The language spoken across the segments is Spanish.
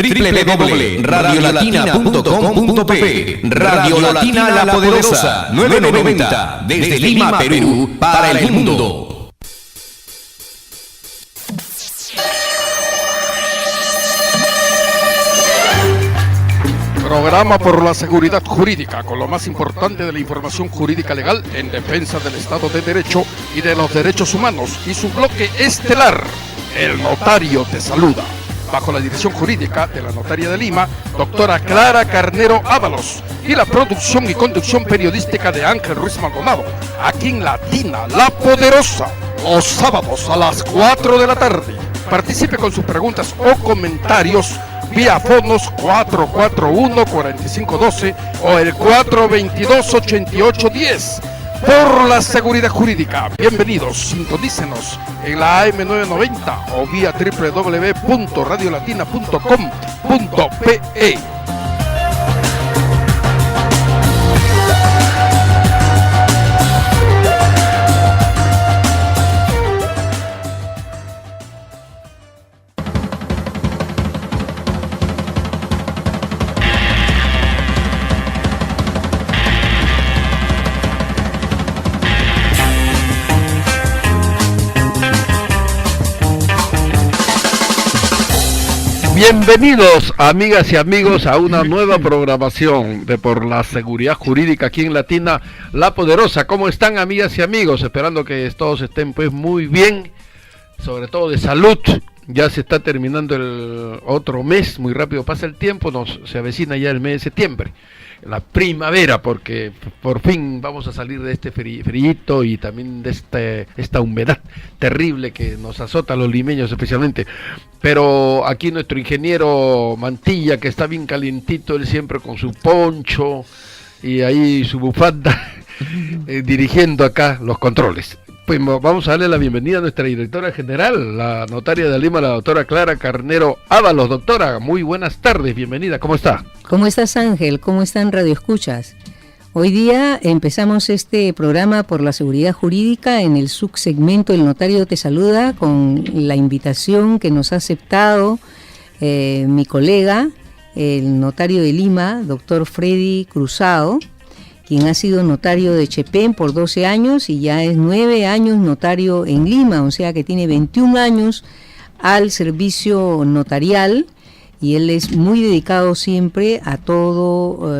www.radiolatina.com.pe. Radio Latina La Poderosa, 990, desde Lima, Perú, para el mundo. Programa por la seguridad jurídica, con lo más importante de la información jurídica legal en defensa del Estado de Derecho y de los derechos humanos, y su bloque estelar, El Notario te saluda, bajo la dirección jurídica de la Notaria de Lima, doctora Clara Carnero Ábalos, y la producción y conducción periodística de Ángel Ruiz Maldonado, aquí en Latina La Poderosa, los sábados a las 4 de la tarde. Participe con sus preguntas o comentarios vía fonos 441-4512 o el 422-8810. Por la seguridad jurídica, bienvenidos, sintonícenos en la AM990 o vía www.radiolatina.com.pe. Bienvenidos, amigas y amigos, a una nueva programación de Por la Seguridad Jurídica aquí en Latina La Poderosa. ¿Cómo están, amigas y amigos? Esperando que todos estén pues muy bien, sobre todo de salud. Ya se está terminando el otro mes, muy rápido pasa el tiempo, se avecina ya el mes de septiembre, la primavera, porque por fin vamos a salir de este frío y también de esta humedad terrible que nos azota a los limeños especialmente. Pero aquí nuestro ingeniero Mantilla, que está bien calientito, él siempre con su poncho y ahí su bufanda, dirigiendo acá los controles. Pues vamos a darle la bienvenida a nuestra directora general, la notaria de Lima, la doctora Clara Carnero Ábalos. Doctora, muy buenas tardes, bienvenida, ¿cómo está? ¿Cómo estás, Ángel? ¿Cómo están radioescuchas? Hoy día empezamos este programa por la seguridad jurídica en el subsegmento El Notario te saluda, con la invitación que nos ha aceptado mi colega, el notario de Lima, doctor Freddy Cruzado, quien ha sido notario de Chepén por 12 años y ya es 9 años notario en Lima, o sea que tiene 21 años al servicio notarial, y él es muy dedicado siempre a todo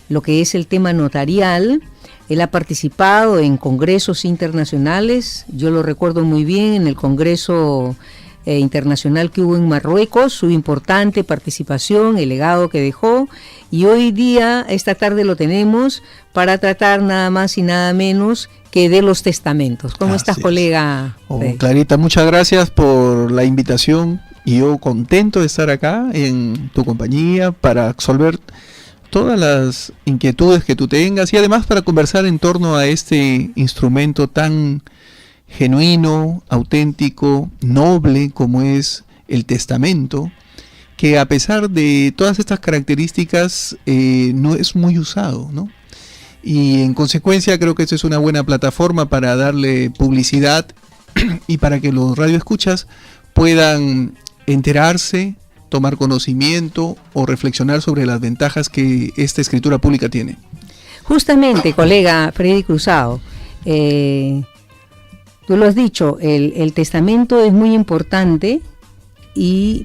lo que es el tema notarial. Él ha participado en congresos internacionales, yo lo recuerdo muy bien en el congreso internacional que hubo en Marruecos, su importante participación, el legado que dejó, y hoy día, esta tarde lo tenemos para tratar nada más y nada menos que de los testamentos. ¿Cómo estás, colega? Clarita, muchas gracias por la invitación, y yo contento de estar acá en tu compañía para absolver todas las inquietudes que tú tengas, y además para conversar en torno a este instrumento tan genuino, auténtico, noble como es el testamento, que a pesar de todas estas características no es muy usado, ¿no? Y en consecuencia creo que esta es una buena plataforma para darle publicidad y para que los radioescuchas puedan enterarse, tomar conocimiento o reflexionar sobre las ventajas que esta escritura pública tiene. Justamente, colega Freddy Cruzado, tú lo has dicho, el testamento es muy importante,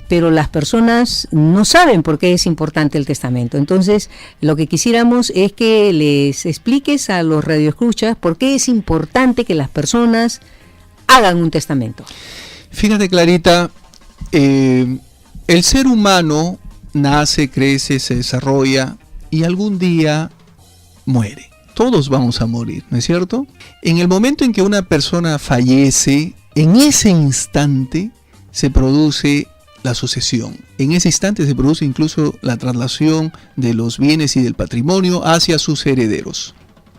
pero las personas no saben por qué es importante el testamento. Entonces, lo que quisiéramos es que les expliques a los radioescuchas por qué es importante que las personas hagan un testamento. Fíjate, Clarita, el ser humano nace, crece, se desarrolla y algún día muere. Todos vamos a morir, ¿no es cierto? En el momento en que una persona fallece, en ese instante se produce la sucesión. En ese instante se produce incluso la traslación de los bienes y del patrimonio hacia sus herederos.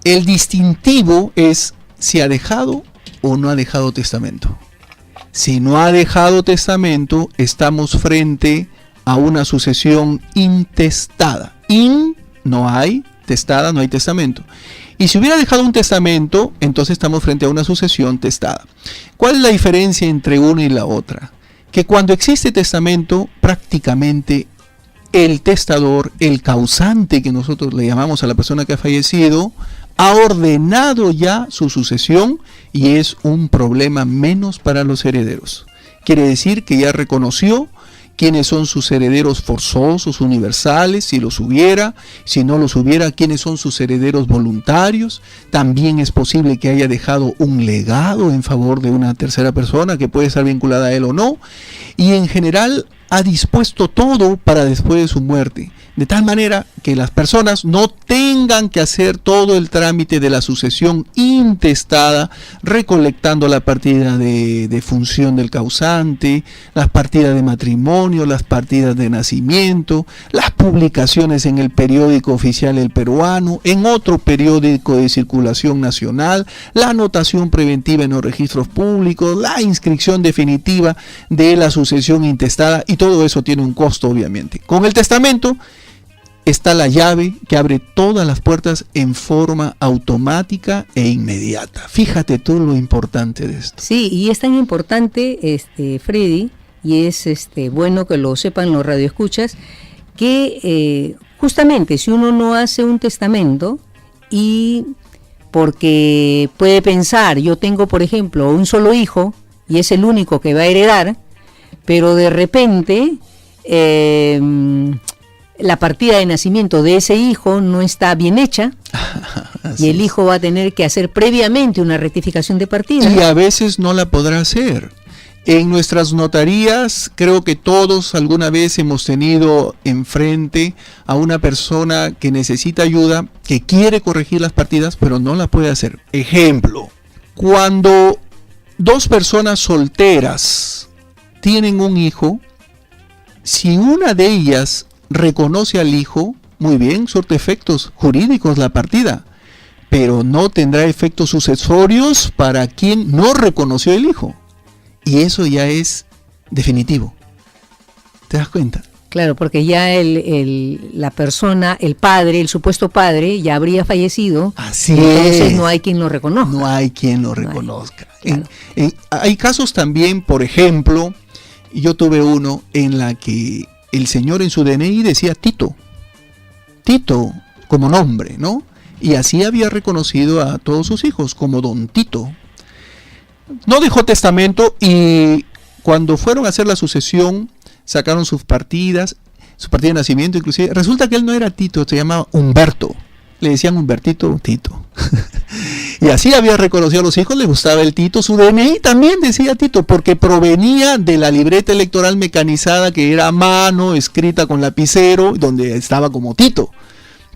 El distintivo es si ha dejado o no ha dejado testamento. Si no ha dejado testamento, estamos frente a una sucesión intestada. No hay testada, no hay testamento. Y si hubiera dejado un testamento, entonces estamos frente a una sucesión testada. ¿Cuál es la diferencia entre una y la otra? Que cuando existe testamento, prácticamente el testador, el causante que nosotros le llamamos a la persona que ha fallecido, ha ordenado ya su sucesión y es un problema menos para los herederos. Quiere decir que ya reconoció quiénes son sus herederos forzosos, universales, si los hubiera, si no los hubiera, quiénes son sus herederos voluntarios. También es posible que haya dejado un legado en favor de una tercera persona que puede estar vinculada a él o no. Y en general ha dispuesto todo para después de su muerte, de tal manera que las personas no tengan que hacer todo el trámite de la sucesión intestada, recolectando la partida de función del causante, las partidas de matrimonio, las partidas de nacimiento, las publicaciones en el periódico oficial El Peruano, en otro periódico de circulación nacional, la anotación preventiva en los registros públicos, la inscripción definitiva de la sucesión intestada, y todo eso tiene un costo, obviamente. Con el testamento está la llave que abre todas las puertas en forma automática e inmediata. Fíjate tú lo importante de esto. Sí, y es tan importante, Freddy, y es bueno que lo sepan los radioescuchas, que justamente si uno no hace un testamento, y porque puede pensar, yo tengo por ejemplo un solo hijo y es el único que va a heredar, pero de repente la partida de nacimiento de ese hijo no está bien hecha y el hijo va a tener que hacer previamente una rectificación de partida. Y a veces no la podrá hacer. En nuestras notarías, creo que todos alguna vez hemos tenido enfrente a una persona que necesita ayuda, que quiere corregir las partidas, pero no la puede hacer. Ejemplo, cuando dos personas solteras tienen un hijo, si una de ellas reconoce al hijo, muy bien, surte efectos jurídicos la partida, pero no tendrá efectos sucesorios para quien no reconoció el hijo. Y eso ya es definitivo. ¿Te das cuenta? Claro, porque ya la persona, el padre, el supuesto padre, ya habría fallecido. Así entonces es. no hay quien lo reconozca. No hay quien lo reconozca. Claro. Hay casos también, por ejemplo, yo tuve uno en la que el señor en su DNI decía Tito como nombre, ¿no? Y así había reconocido a todos sus hijos como Don Tito. No dejó testamento y cuando fueron a hacer la sucesión sacaron sus partidas, su partida de nacimiento inclusive. Resulta que él no era Tito, se llamaba Humberto. Le decían Humbertito, Tito. Y así había reconocido a los hijos, le gustaba el Tito. Su DNI también decía Tito, porque provenía de la libreta electoral mecanizada que era a mano, escrita con lapicero, donde estaba como Tito.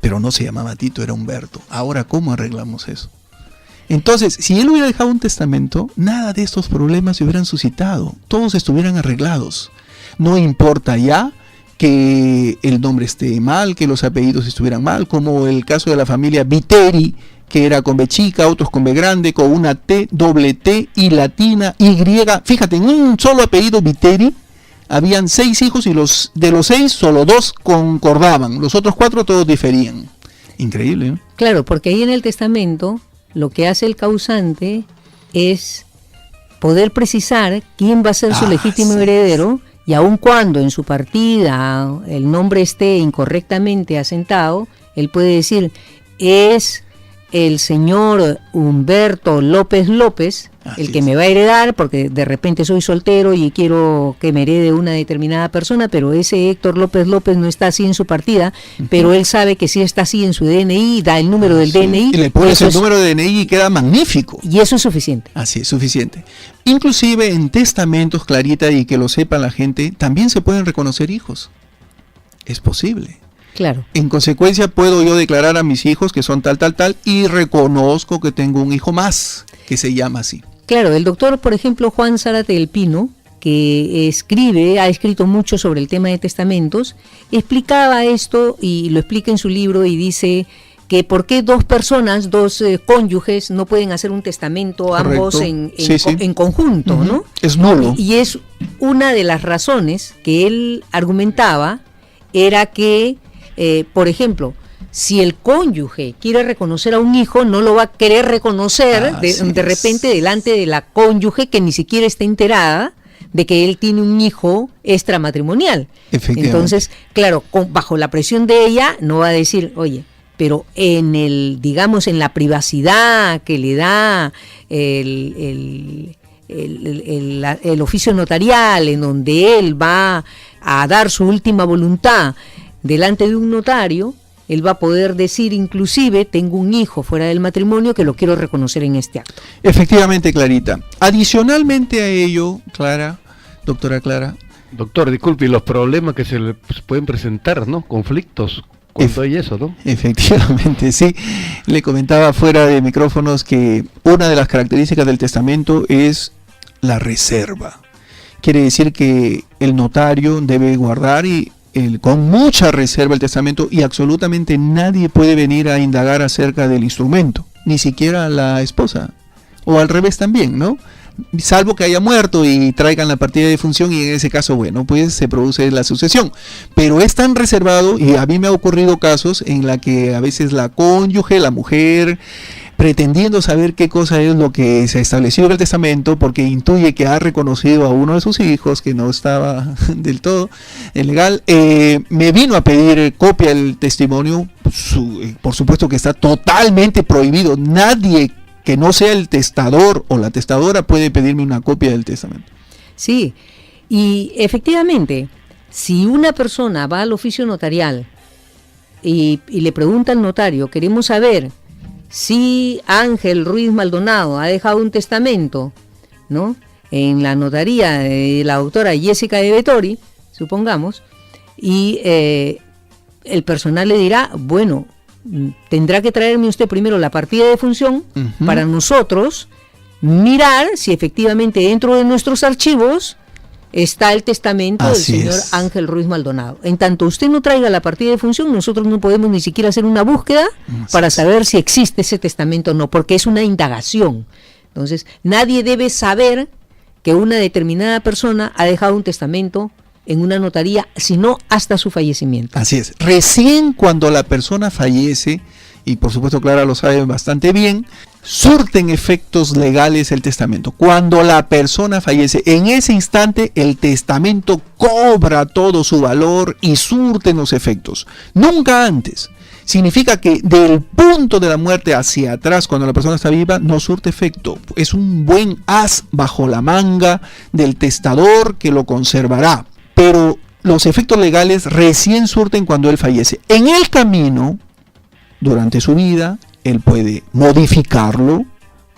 Pero no se llamaba Tito, era Humberto. Ahora, ¿cómo arreglamos eso? Entonces, si él hubiera dejado un testamento, nada de estos problemas se hubieran suscitado. Todos estuvieran arreglados. No importa ya que el nombre esté mal, que los apellidos estuvieran mal, como el caso de la familia Viteri, que era con B chica, otros con B grande, con una T, doble T y latina, Y. Fíjate, en un solo apellido Viteri habían 6 hijos y de los 6 solo 2 concordaban, los otros 4 todos diferían. Increíble, ¿no? Claro, porque ahí en el testamento lo que hace el causante es poder precisar quién va a ser su legítimo heredero, y aun cuando en su partida el nombre esté incorrectamente asentado, él puede decir, es el señor Humberto López López el que me va a heredar, porque de repente soy soltero y quiero que me herede una determinada persona, pero ese Héctor López López no está así en su partida, pero él sabe que sí está así en su DNI, da el número del DNI. Y le pones el número de DNI y queda magnífico. Y eso es suficiente. Así es, suficiente. Inclusive en testamentos, Clarita, y que lo sepa la gente, también se pueden reconocer hijos. Es posible. Claro. En consecuencia, puedo yo declarar a mis hijos que son tal, y reconozco que tengo un hijo más, que se llama así. Claro, el doctor, por ejemplo, Juan Zárate del Pino, que ha escrito mucho sobre el tema de testamentos, explicaba esto y lo explica en su libro y dice que por qué dos cónyuges no pueden hacer un testamento. Correcto. Ambos en conjunto, ¿no? Es nulo. Y es una de las razones que él argumentaba, era que, por ejemplo, si el cónyuge quiere reconocer a un hijo, no lo va a querer reconocer de repente delante de la cónyuge que ni siquiera está enterada de que él tiene un hijo extramatrimonial. Efectivamente. Entonces, claro, bajo la presión de ella, no va a decir, oye, pero en en la privacidad que le da el oficio notarial, en donde él va a dar su última voluntad delante de un notario, él va a poder decir, inclusive, tengo un hijo fuera del matrimonio que lo quiero reconocer en este acto. Efectivamente, Clarita. Adicionalmente a ello, doctora Clara. Doctor, disculpe, y los problemas que se le pueden presentar, ¿no? Conflictos, cuando hay eso, ¿no? Efectivamente, sí. Le comentaba fuera de micrófonos que una de las características del testamento es la reserva. Quiere decir que el notario debe guardar con mucha reserva el testamento, y absolutamente nadie puede venir a indagar acerca del instrumento, ni siquiera la esposa, o al revés también, ¿no? Salvo que haya muerto y traigan la partida de función, y en ese caso, bueno, pues se produce la sucesión. Pero es tan reservado, y a mí me ha ocurrido casos en la que a veces la cónyuge, la mujer, pretendiendo saber qué cosa es lo que se ha establecido en el testamento, porque intuye que ha reconocido a uno de sus hijos que no estaba del todo legal, me vino a pedir copia del testimonio. Por supuesto que está totalmente prohibido. Nadie que no sea el testador o la testadora puede pedirme una copia del testamento. Sí, y efectivamente, si una persona va al oficio notarial y le pregunta al notario, queremos saber si Ángel Ruiz Maldonado ha dejado un testamento, ¿no?, en la notaría de la doctora Jessica de Vettori, supongamos, y el personal le dirá, bueno, tendrá que traerme usted primero la partida de función para nosotros mirar si efectivamente dentro de nuestros archivos está el testamento del señor Ángel Ruiz Maldonado. En tanto usted no traiga la partida de función, nosotros no podemos ni siquiera hacer una búsqueda para saber si existe ese testamento o no, porque es una indagación. Entonces, nadie debe saber que una determinada persona ha dejado un testamento en una notaría, sino hasta su fallecimiento. Así es. Recién cuando la persona fallece, y por supuesto Clara lo sabe bastante bien, surten efectos legales el testamento. Cuando la persona fallece, en ese instante el testamento cobra todo su valor y surten los efectos. Nunca antes. Significa que del punto de la muerte hacia atrás, cuando la persona está viva, no surte efecto. Es un buen as bajo la manga del testador que lo conservará. Pero los efectos legales recién surten cuando él fallece. En el camino, durante su vida, él puede modificarlo,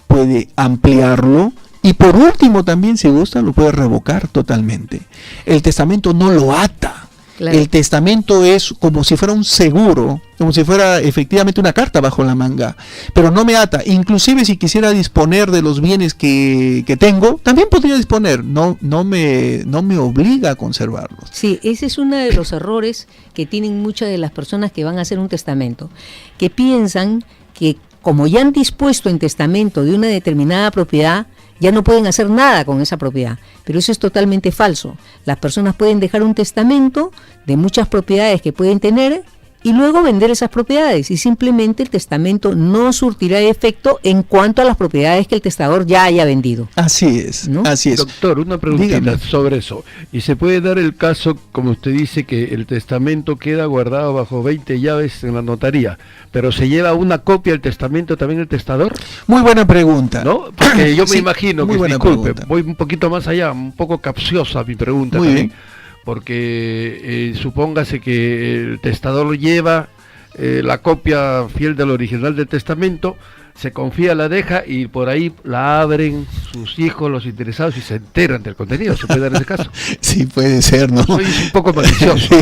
puede ampliarlo, y por último también, si gusta, lo puede revocar totalmente. El testamento no lo ata. Claro. El testamento es como si fuera un seguro, como si fuera efectivamente una carta bajo la manga, pero no me ata. Inclusive si quisiera disponer de los bienes que tengo, también podría disponer, no me obliga a conservarlos. Sí, ese es uno de los errores que tienen muchas de las personas que van a hacer un testamento, que piensan que como ya han dispuesto en testamento de una determinada propiedad, ya no pueden hacer nada con esa propiedad, pero eso es totalmente falso. Las personas pueden dejar un testamento de muchas propiedades que pueden tener y luego vender esas propiedades, y simplemente el testamento no surtirá efecto en cuanto a las propiedades que el testador ya haya vendido. Así es, ¿no? Así es. Doctor, una preguntita sobre eso. ¿Y se puede dar el caso, como usted dice, que el testamento queda guardado bajo 20 llaves en la notaría, pero se lleva una copia del testamento también el testador? Muy buena pregunta. ¿No? Porque yo me imagino que, disculpe, pregunta. Voy un poquito más allá, un poco capciosa mi pregunta. Muy también. bien. Porque supóngase que el testador lleva la copia fiel del original del testamento, se confía, la deja y por ahí la abren sus hijos, los interesados, y se enteran del contenido. ¿Se puede dar ese caso? Sí, puede ser, ¿no? Soy un poco malicioso.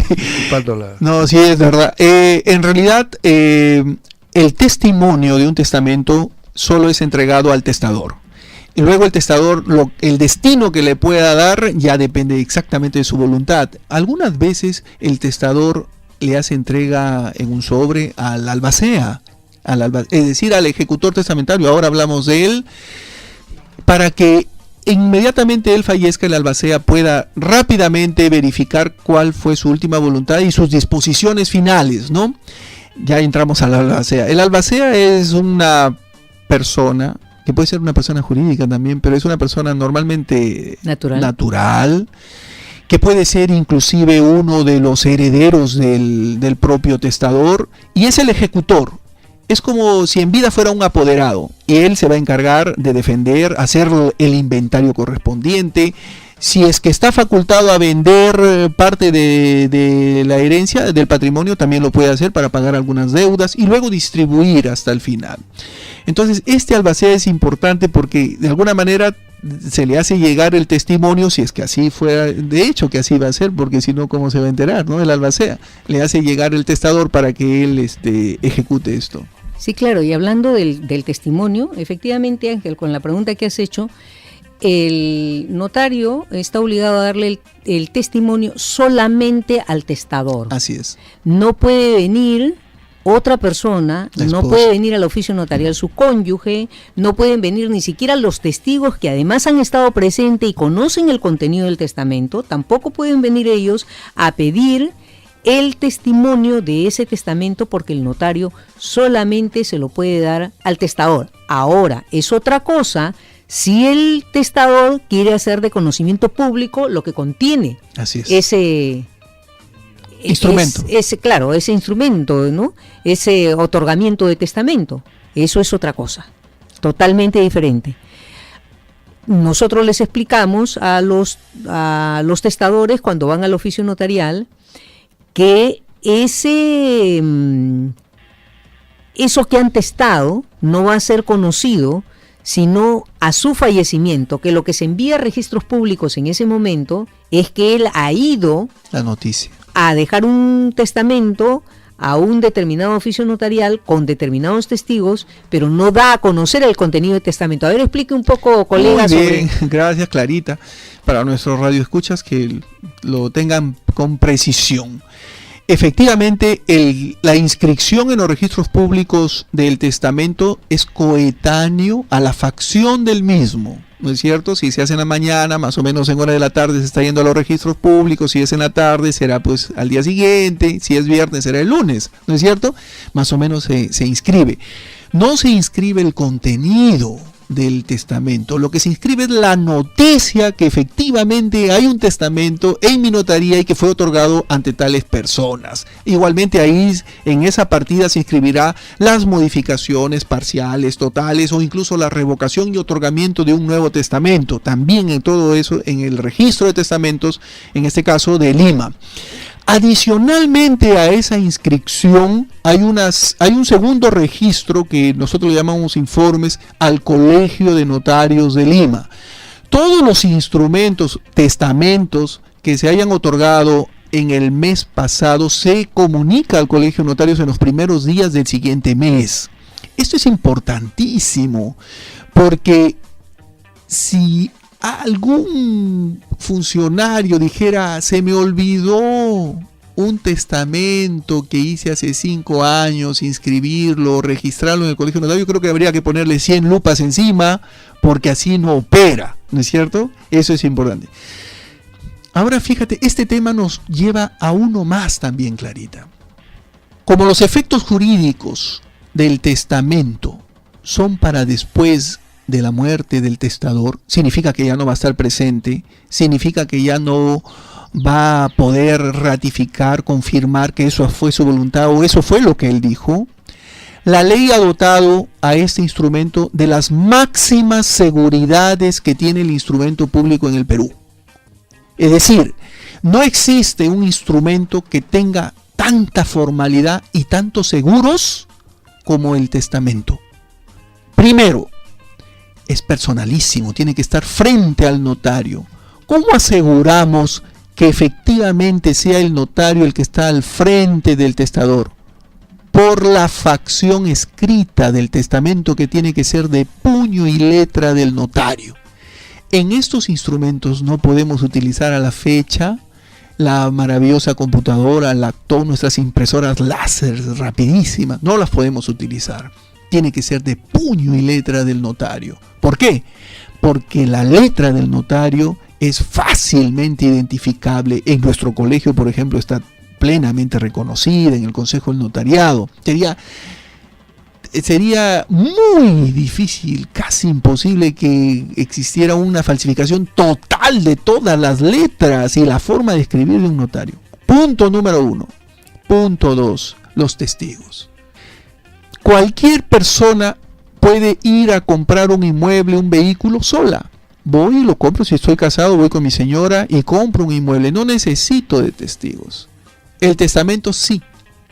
No, sí, es verdad. En realidad, el testimonio de un testamento solo es entregado al testador. Y luego el testador, el destino que le pueda dar ya depende exactamente de su voluntad. Algunas veces el testador le hace entrega en un sobre al albacea, es decir, al ejecutor testamentario. Ahora hablamos de él, para que inmediatamente él fallezca, el albacea pueda rápidamente verificar cuál fue su última voluntad y sus disposiciones finales, ¿no? Ya entramos al albacea. El albacea es una persona que puede ser una persona jurídica también, pero es una persona normalmente natural, que puede ser inclusive uno de los herederos del propio testador, y es el ejecutor. Es como si en vida fuera un apoderado, y él se va a encargar de defender, hacer el inventario correspondiente. Si es que está facultado a vender parte de la herencia, del patrimonio, también lo puede hacer para pagar algunas deudas y luego distribuir hasta el final. Entonces, este albacea es importante porque de alguna manera se le hace llegar el testimonio, si es que así fuera, de hecho que así va a ser, porque si no, ¿cómo se va a enterar, no? El albacea le hace llegar el testador para que él ejecute esto. Sí, claro, y hablando del testimonio, efectivamente, Ángel, con la pregunta que has hecho, el notario está obligado a darle el testimonio solamente al testador. Así es. No puede venir otra persona, no puede venir al oficio notarial su cónyuge, no pueden venir ni siquiera los testigos que además han estado presentes y conocen el contenido del testamento, tampoco pueden venir ellos a pedir el testimonio de ese testamento porque el notario solamente se lo puede dar al testador. Ahora, es otra cosa si el testador quiere hacer de conocimiento público lo que contiene ese instrumento. Ese instrumento, ¿no? Ese otorgamiento de testamento. Eso es otra cosa, totalmente diferente. Nosotros les explicamos a los testadores cuando van al oficio notarial que eso que han testado no va a ser conocido sino a su fallecimiento, que lo que se envía a registros públicos en ese momento es que él ha ido la noticia a dejar un testamento a un determinado oficio notarial con determinados testigos, pero no da a conocer el contenido del testamento. A ver, explique un poco, colega. Muy bien, gracias, Clarita. Para nuestros radioescuchas que lo tengan con precisión. Efectivamente, la inscripción en los registros públicos del testamento es coetáneo a la facción del mismo, ¿no es cierto? Si se hace en la mañana, más o menos en hora de la tarde se está yendo a los registros públicos, si es en la tarde será pues al día siguiente, si es viernes será el lunes, ¿no es cierto? Más o menos se inscribe. No se inscribe el contenido del testamento, lo que se inscribe es la noticia que efectivamente hay un testamento en mi notaría y que fue otorgado ante tales personas. Igualmente ahí en esa partida se inscribirá las modificaciones parciales, totales o incluso la revocación y otorgamiento de un nuevo testamento, también en todo eso en el registro de testamentos, en este caso de Lima. Adicionalmente a esa inscripción hay un segundo registro que nosotros le llamamos informes al Colegio de Notarios de Lima. Todos los instrumentos, testamentos que se hayan otorgado en el mes pasado se comunica al Colegio de Notarios en los primeros días del siguiente mes. Esto es importantísimo porque si algún funcionario dijera, se me olvidó un testamento que hice hace 5 años, inscribirlo, registrarlo en el colegio notario, yo creo que habría que ponerle 100 lupas encima, porque así no opera, ¿no es cierto? Eso es importante. Ahora fíjate, este tema nos lleva a uno más también, Clarita. Como los efectos jurídicos del testamento son para después de la muerte del testador, significa que ya no va a estar presente, significa que ya no va a poder ratificar, confirmar que eso fue su voluntad o eso fue lo que él dijo. La ley ha dotado a este instrumento de las máximas seguridades que tiene el instrumento público en el Perú. Es decir, no existe un instrumento que tenga tanta formalidad y tantos seguros como el testamento. Primero, es personalísimo, tiene que estar frente al notario. ¿Cómo aseguramos que efectivamente sea el notario el que está al frente del testador? Por la facción escrita del testamento que tiene que ser de puño y letra del notario. En estos instrumentos no podemos utilizar a la fecha la maravillosa computadora, nuestras impresoras láser rapidísimas, no las podemos utilizar. Tiene que ser de puño y letra del notario. ¿Por qué? Porque la letra del notario es fácilmente identificable. En nuestro colegio, por ejemplo, está plenamente reconocida en el Consejo del Notariado. sería muy difícil, casi imposible que existiera una falsificación total de todas las letras y la forma de escribir de un notario. Punto número 1. Punto 2. Los testigos. Cualquier persona puede ir a comprar un inmueble, un vehículo sola. Voy y lo compro, si estoy casado, voy con mi señora y compro un inmueble. No necesito de testigos. El testamento sí.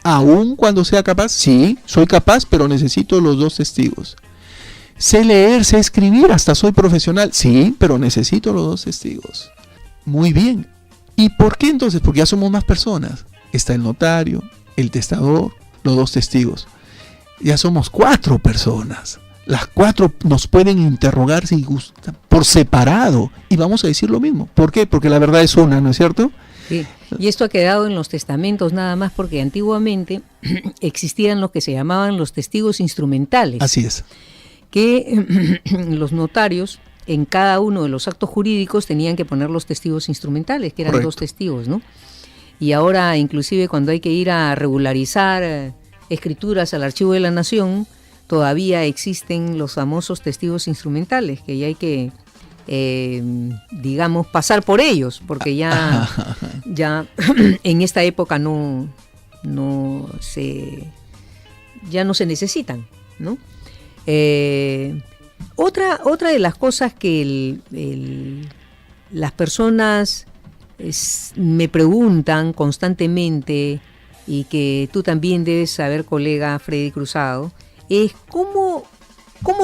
Aún cuando sea capaz, sí, soy capaz, pero necesito los 2 testigos. Sé leer, sé escribir, hasta soy profesional, sí, pero necesito los 2 testigos. Muy bien. ¿Y por qué entonces? Porque ya somos más personas. Está el notario, el testador, los 2 testigos. Ya somos 4 personas. Las 4 nos pueden interrogar si gustan, por separado, y vamos a decir lo mismo. ¿Por qué? Porque la verdad es una, ¿no es cierto? Sí. Y esto ha quedado en los testamentos nada más porque antiguamente existían lo que se llamaban los testigos instrumentales. Así es. Que los notarios en cada uno de los actos jurídicos tenían que poner los testigos instrumentales, que eran Correcto. 2 testigos, ¿no? Y ahora inclusive cuando hay que ir a regularizar escrituras al Archivo de la Nación, todavía existen los famosos testigos instrumentales, que ya hay que, digamos, pasar por ellos, porque ya en esta época ya no se necesitan, ¿no? Otra de las cosas que las personas me preguntan constantemente y que tú también debes saber, colega Freddy Cruzado, es cómo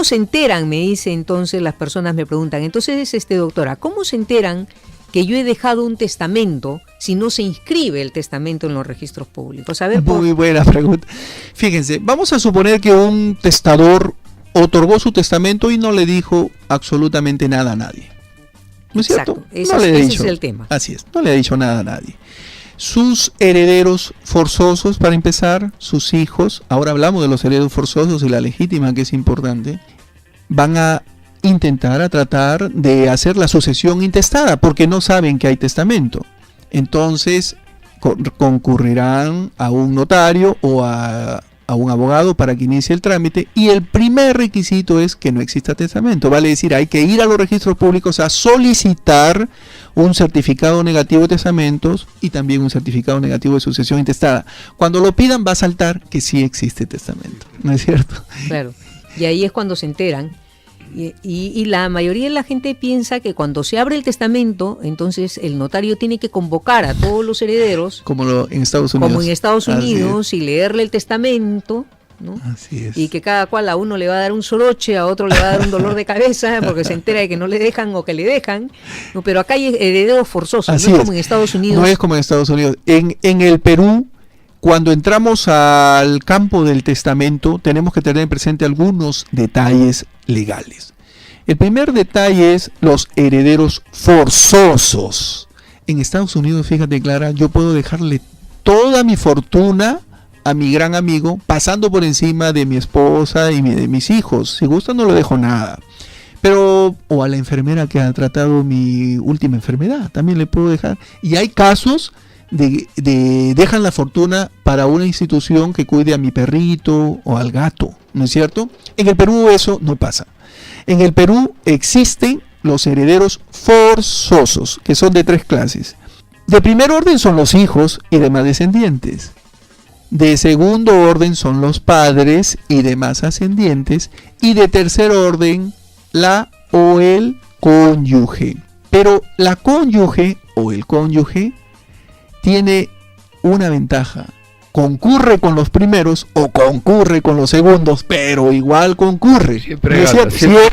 se enteran, me dice entonces, las personas me preguntan, entonces, doctora, ¿cómo se enteran que yo he dejado un testamento si no se inscribe el testamento en los registros públicos? A ver, muy buena pregunta. Fíjense, vamos a suponer que un testador otorgó su testamento y no le dijo absolutamente nada a nadie. ¿No es cierto? Ese es el tema. Así es, no le ha dicho nada a nadie. Sus herederos forzosos, para empezar, sus hijos, ahora hablamos de los herederos forzosos y la legítima, que es importante, van a tratar de hacer la sucesión intestada, porque no saben que hay testamento. Entonces, concurrirán a un notario o a un abogado para que inicie el trámite, y el primer requisito es que no exista testamento. Vale decir, hay que ir a los registros públicos a solicitar un certificado negativo de testamentos y también un certificado negativo de sucesión intestada. Cuando lo pidan va a saltar que sí existe testamento, ¿no es cierto? Claro, y ahí es cuando se enteran. Y la mayoría de la gente piensa que cuando se abre el testamento, entonces el notario tiene que convocar a todos los herederos, como en Estados Unidos, y leerle el testamento, ¿no? Así es. Y que cada cual, a uno le va a dar un soroche, a otro le va a dar un dolor de cabeza porque se entera de que no le dejan o que le dejan, ¿no? Pero acá hay herederos forzosos, Así no es como en Estados Unidos. No es como en Estados Unidos. En el Perú, cuando entramos al campo del testamento, tenemos que tener presente algunos detalles legales. El primer detalle es los herederos forzosos. En Estados Unidos, fíjate, Clara, yo puedo dejarle toda mi fortuna a mi gran amigo, pasando por encima de mi esposa y de mis hijos. Si gusta, no le dejo nada. Pero, o a la enfermera que ha tratado mi última enfermedad, también le puedo dejar. Y hay casos dejan la fortuna para una institución que cuide a mi perrito o al gato, ¿no es cierto? En el Perú eso no pasa. En el Perú existen los herederos forzosos, que son de 3 clases. De primer orden son los hijos y demás descendientes. De segundo orden son los padres y demás ascendientes. Y de tercer orden, la o el cónyuge. Pero la cónyuge o el cónyuge tiene una ventaja: concurre con los primeros o concurre con los segundos, pero igual concurre. Siempre gana, siempre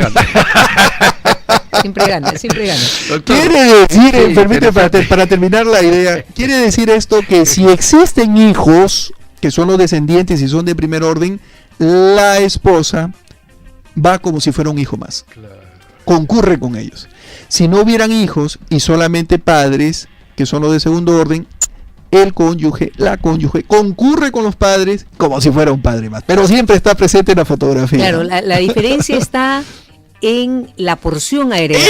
gana. Siempre gana. Doctor, Quiere decir, permíteme para terminar la idea, quiere decir esto que si existen hijos que son los descendientes y son de primer orden, la esposa va como si fuera un hijo más. Claro. Concurre con ellos. Si no hubieran hijos y solamente padres, que son los de segundo orden, el cónyuge, la cónyuge, concurre con los padres como si fuera un padre más, pero siempre está presente en la fotografía. Claro, la diferencia está en la porción a heredar.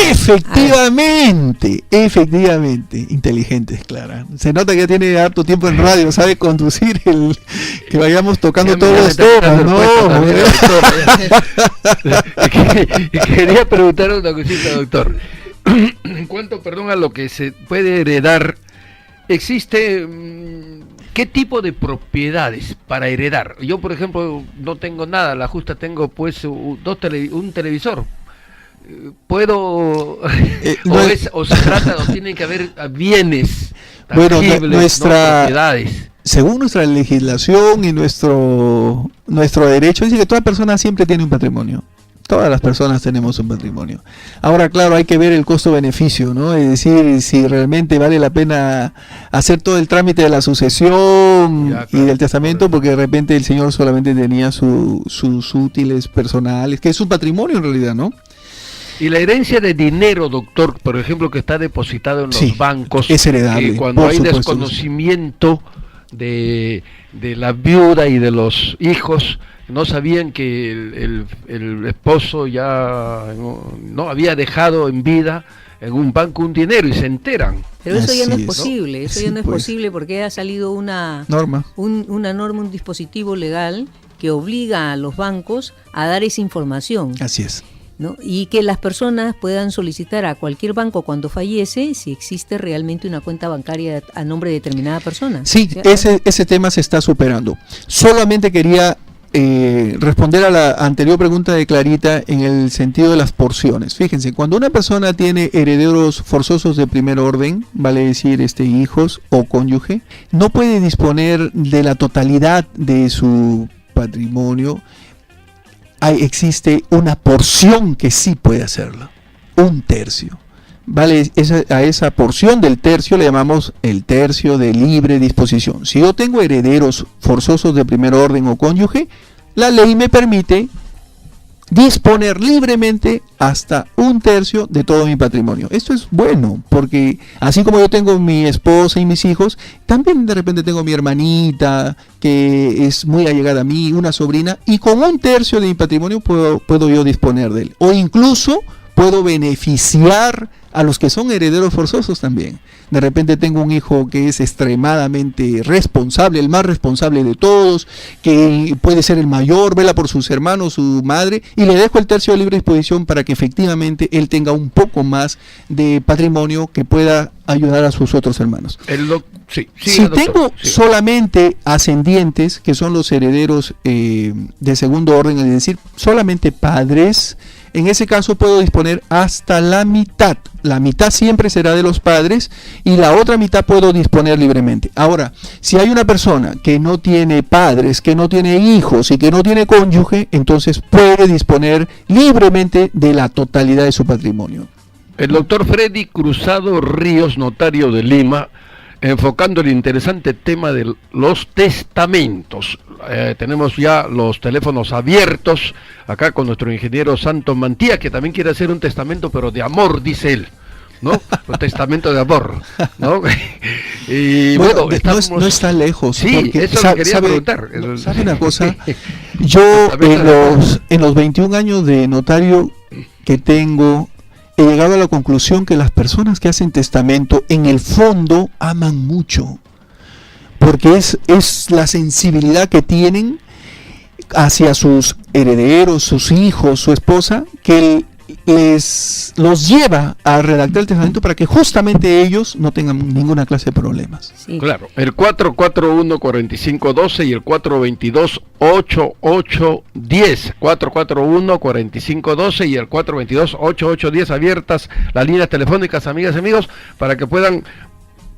Efectivamente, inteligente, Clara. Se nota que ya tiene harto tiempo en radio, sabe conducir que vayamos tocando todos los temas, ¿no? Quería preguntar una cosita, doctor. En cuanto, a lo que se puede heredar, existe ¿qué tipo de propiedades para heredar? Yo, por ejemplo, no tengo nada, la justa tengo pues un televisor. ¿Puedo o se trata o tienen que haber bienes tangibles, bueno, nuestra propiedades? Según nuestra legislación y nuestro derecho, dice que toda persona siempre tiene un patrimonio. Todas las personas tenemos un patrimonio. Ahora, claro, hay que ver el costo-beneficio, ¿no? Es decir, si realmente vale la pena hacer todo el trámite de la sucesión y del testamento, porque de repente el señor solamente tenía sus útiles personales, que es un patrimonio en realidad, ¿no? Y la herencia de dinero, doctor, por ejemplo, que está depositado en los bancos, es heredable, cuando hay desconocimiento de la viuda y de los hijos, no sabían que el esposo ya no había dejado en vida en un banco un dinero y se enteran. Pero eso ya no es posible, eso ya no es posible porque ha salido una norma, un dispositivo legal que obliga a los bancos a dar esa información. Así es. ¿No? Y que las personas puedan solicitar a cualquier banco cuando fallece si existe realmente una cuenta bancaria a nombre de determinada persona. Sí, ese tema se está superando. Solamente quería responder a la anterior pregunta de Clarita en el sentido de las porciones. Fíjense, cuando una persona tiene herederos forzosos de primer orden, vale decir hijos o cónyuge, no puede disponer de la totalidad de su patrimonio. Existe una porción que sí puede hacerlo, un tercio. Vale, a esa porción del tercio le llamamos el tercio de libre disposición. Si yo tengo herederos forzosos de primer orden o cónyuge, la ley me permite disponer libremente hasta un tercio de todo mi patrimonio. Esto es bueno, porque así como yo tengo mi esposa y mis hijos, también de repente tengo mi hermanita, que es muy allegada a mí, una sobrina, y con un tercio de mi patrimonio puedo yo disponer de él. O incluso puedo beneficiar a los que son herederos forzosos también. De repente tengo un hijo que es extremadamente responsable, el más responsable de todos, que puede ser el mayor, vela por sus hermanos, su madre, y le dejo el tercio de libre disposición para que efectivamente él tenga un poco más de patrimonio que pueda ayudar a sus otros hermanos. Si tengo solamente ascendientes, que son los herederos de segundo orden, es decir, solamente padres, en ese caso puedo disponer hasta la mitad. La mitad siempre será de los padres y la otra mitad puedo disponer libremente. Ahora, si hay una persona que no tiene padres, que no tiene hijos y que no tiene cónyuge, entonces puede disponer libremente de la totalidad de su patrimonio. El doctor Freddy Cruzado Ríos, notario de Lima, enfocando el interesante tema de los testamentos. Tenemos ya los teléfonos abiertos acá con nuestro ingeniero Santos Mantía, que también quiere hacer un testamento, pero de amor, dice él, ¿no? Un testamento de amor, ¿no? Y bueno, no está lejos. Sí, porque, eso le quería preguntar. ¿Sabe una cosa? Yo en los 21 años de notario que tengo, he llegado a la conclusión que las personas que hacen testamento en el fondo aman mucho, porque es la sensibilidad que tienen hacia sus herederos, sus hijos, su esposa, que los lleva a redactar el testamento para que justamente ellos no tengan ninguna clase de problemas. Sí. Claro, el 441-4512 y el 422-8810, 441-4512 y el 422-8810, abiertas las líneas telefónicas, amigas y amigos, para que puedan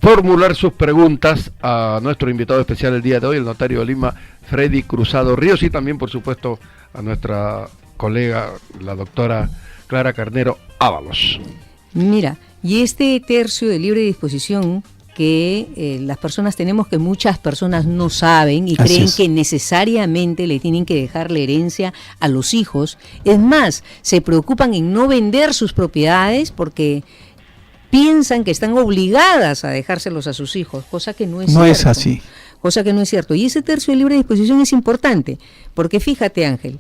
formular sus preguntas a nuestro invitado especial el día de hoy, el notario de Lima, Freddy Cruzado Ríos, y también, por supuesto, a nuestra colega, la doctora Clara Carnero Ábalos. Mira, y este tercio de libre disposición que las personas tenemos, que muchas personas no saben y creen que necesariamente le tienen que dejar la herencia a los hijos. Es más, se preocupan en no vender sus propiedades porque piensan que están obligadas a dejárselos a sus hijos, cosa que no es cierto. No es así. Cosa que no es cierto. Y ese tercio de libre disposición es importante, porque fíjate, Ángel,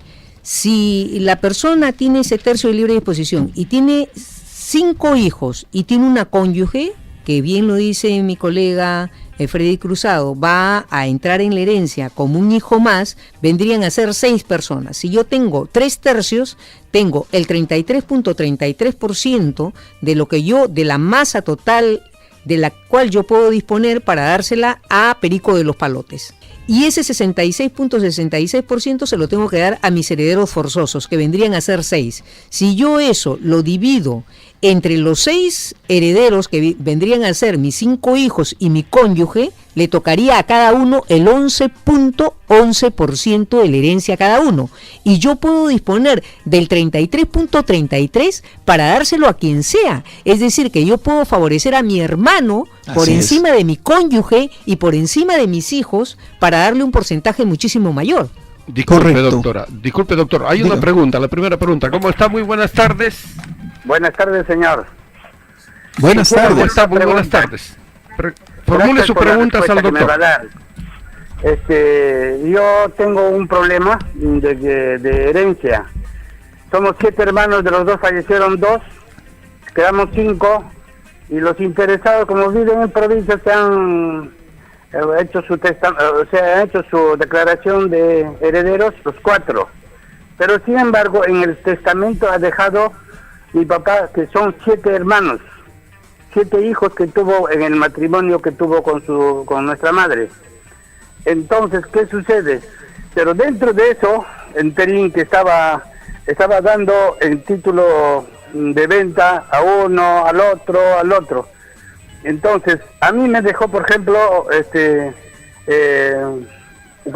Si la persona tiene ese tercio de libre disposición y tiene 5 hijos y tiene una cónyuge, que bien lo dice mi colega Freddy Cruzado, va a entrar en la herencia como un hijo más, vendrían a ser 6 personas. Si yo tengo 3 tercios, tengo el 33.33% de lo que yo, de la masa total de la cual yo puedo disponer para dársela a Perico de los Palotes. Y ese 66.66% se lo tengo que dar a mis herederos forzosos, que vendrían a ser 6. Si yo eso lo divido entre los 6 herederos, que vendrían a ser mis 5 hijos y mi cónyuge, le tocaría a cada uno el 11.11% de la herencia a cada uno. Y yo puedo disponer del 33.33 para dárselo a quien sea. Es decir, que yo puedo favorecer a mi hermano por encima de mi cónyuge y por encima de mis hijos para darle un porcentaje muchísimo mayor. Disculpe, doctora. Disculpe, doctor. Hay una pregunta, la primera pregunta. ¿Cómo está? Muy buenas tardes. Buenas tardes, señor. Buenas tardes. ¿Cómo está? Muy buenas tardes. Formule sus preguntas al doctor. Yo tengo un problema de herencia. Somos 7 hermanos, de los 2 fallecieron 2, quedamos 5, y los interesados, como viven en provincia, se han hecho su declaración de herederos, los 4. Pero sin embargo, en el testamento ha dejado mi papá, que son 7 hermanos, 7 hijos que tuvo en el matrimonio que tuvo con nuestra madre. Entonces, ¿qué sucede? Pero dentro de eso, el Perín que estaba dando el título de venta a uno, al otro. Entonces, a mí me dejó, por ejemplo,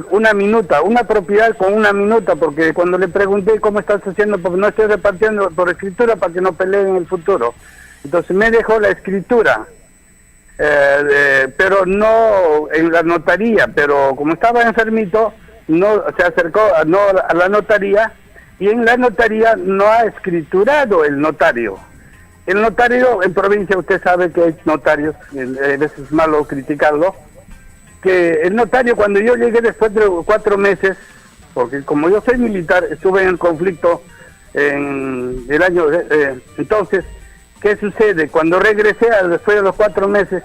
una propiedad con una minuta, porque cuando le pregunté cómo estás haciendo, porque no estoy repartiendo por escritura para que no peleen en el futuro. Entonces me dejó la escritura, pero no en la notaría, pero como estaba enfermito, no se acercó a la notaría, y en la notaría no ha escriturado el notario. El notario en provincia, usted sabe que hay notarios, a veces es malo criticarlo, que el notario, cuando yo llegué después de 4 meses, porque como yo soy militar, estuve en el conflicto en el año, entonces, ¿qué sucede? Cuando regresé, después de los 4 meses,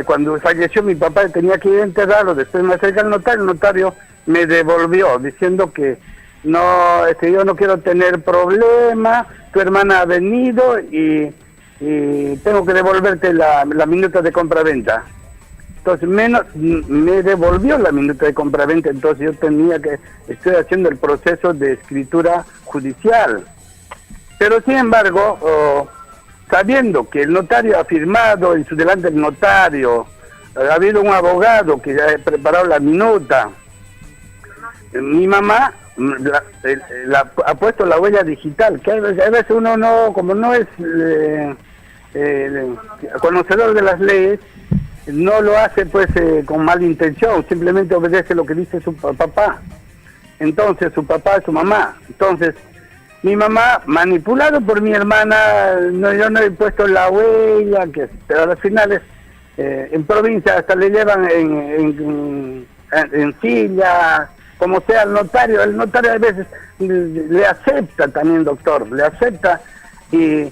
cuando falleció mi papá, tenía que ir a enterrarlo, después me acerca el notario me devolvió, diciendo que no, yo no quiero tener problema, tu hermana ha venido y tengo que devolverte la minuta de compraventa. Entonces me devolvió la minuta de compraventa, entonces yo estoy haciendo el proceso de escritura judicial. Pero sin embargo, sabiendo que el notario ha firmado en su delante el notario, ha habido un abogado que ya ha preparado la minuta, mi mamá ha puesto la huella digital, que a veces uno no, como no es conocedor de las leyes, no lo hace pues con mala intención, simplemente obedece lo que dice su papá. Entonces su papá y su mamá. Entonces mi mamá, manipulado por mi hermana, yo no he puesto la huella, pero a las finales en provincia hasta le llevan en silla, como sea el notario a veces le acepta también, doctor, le acepta, y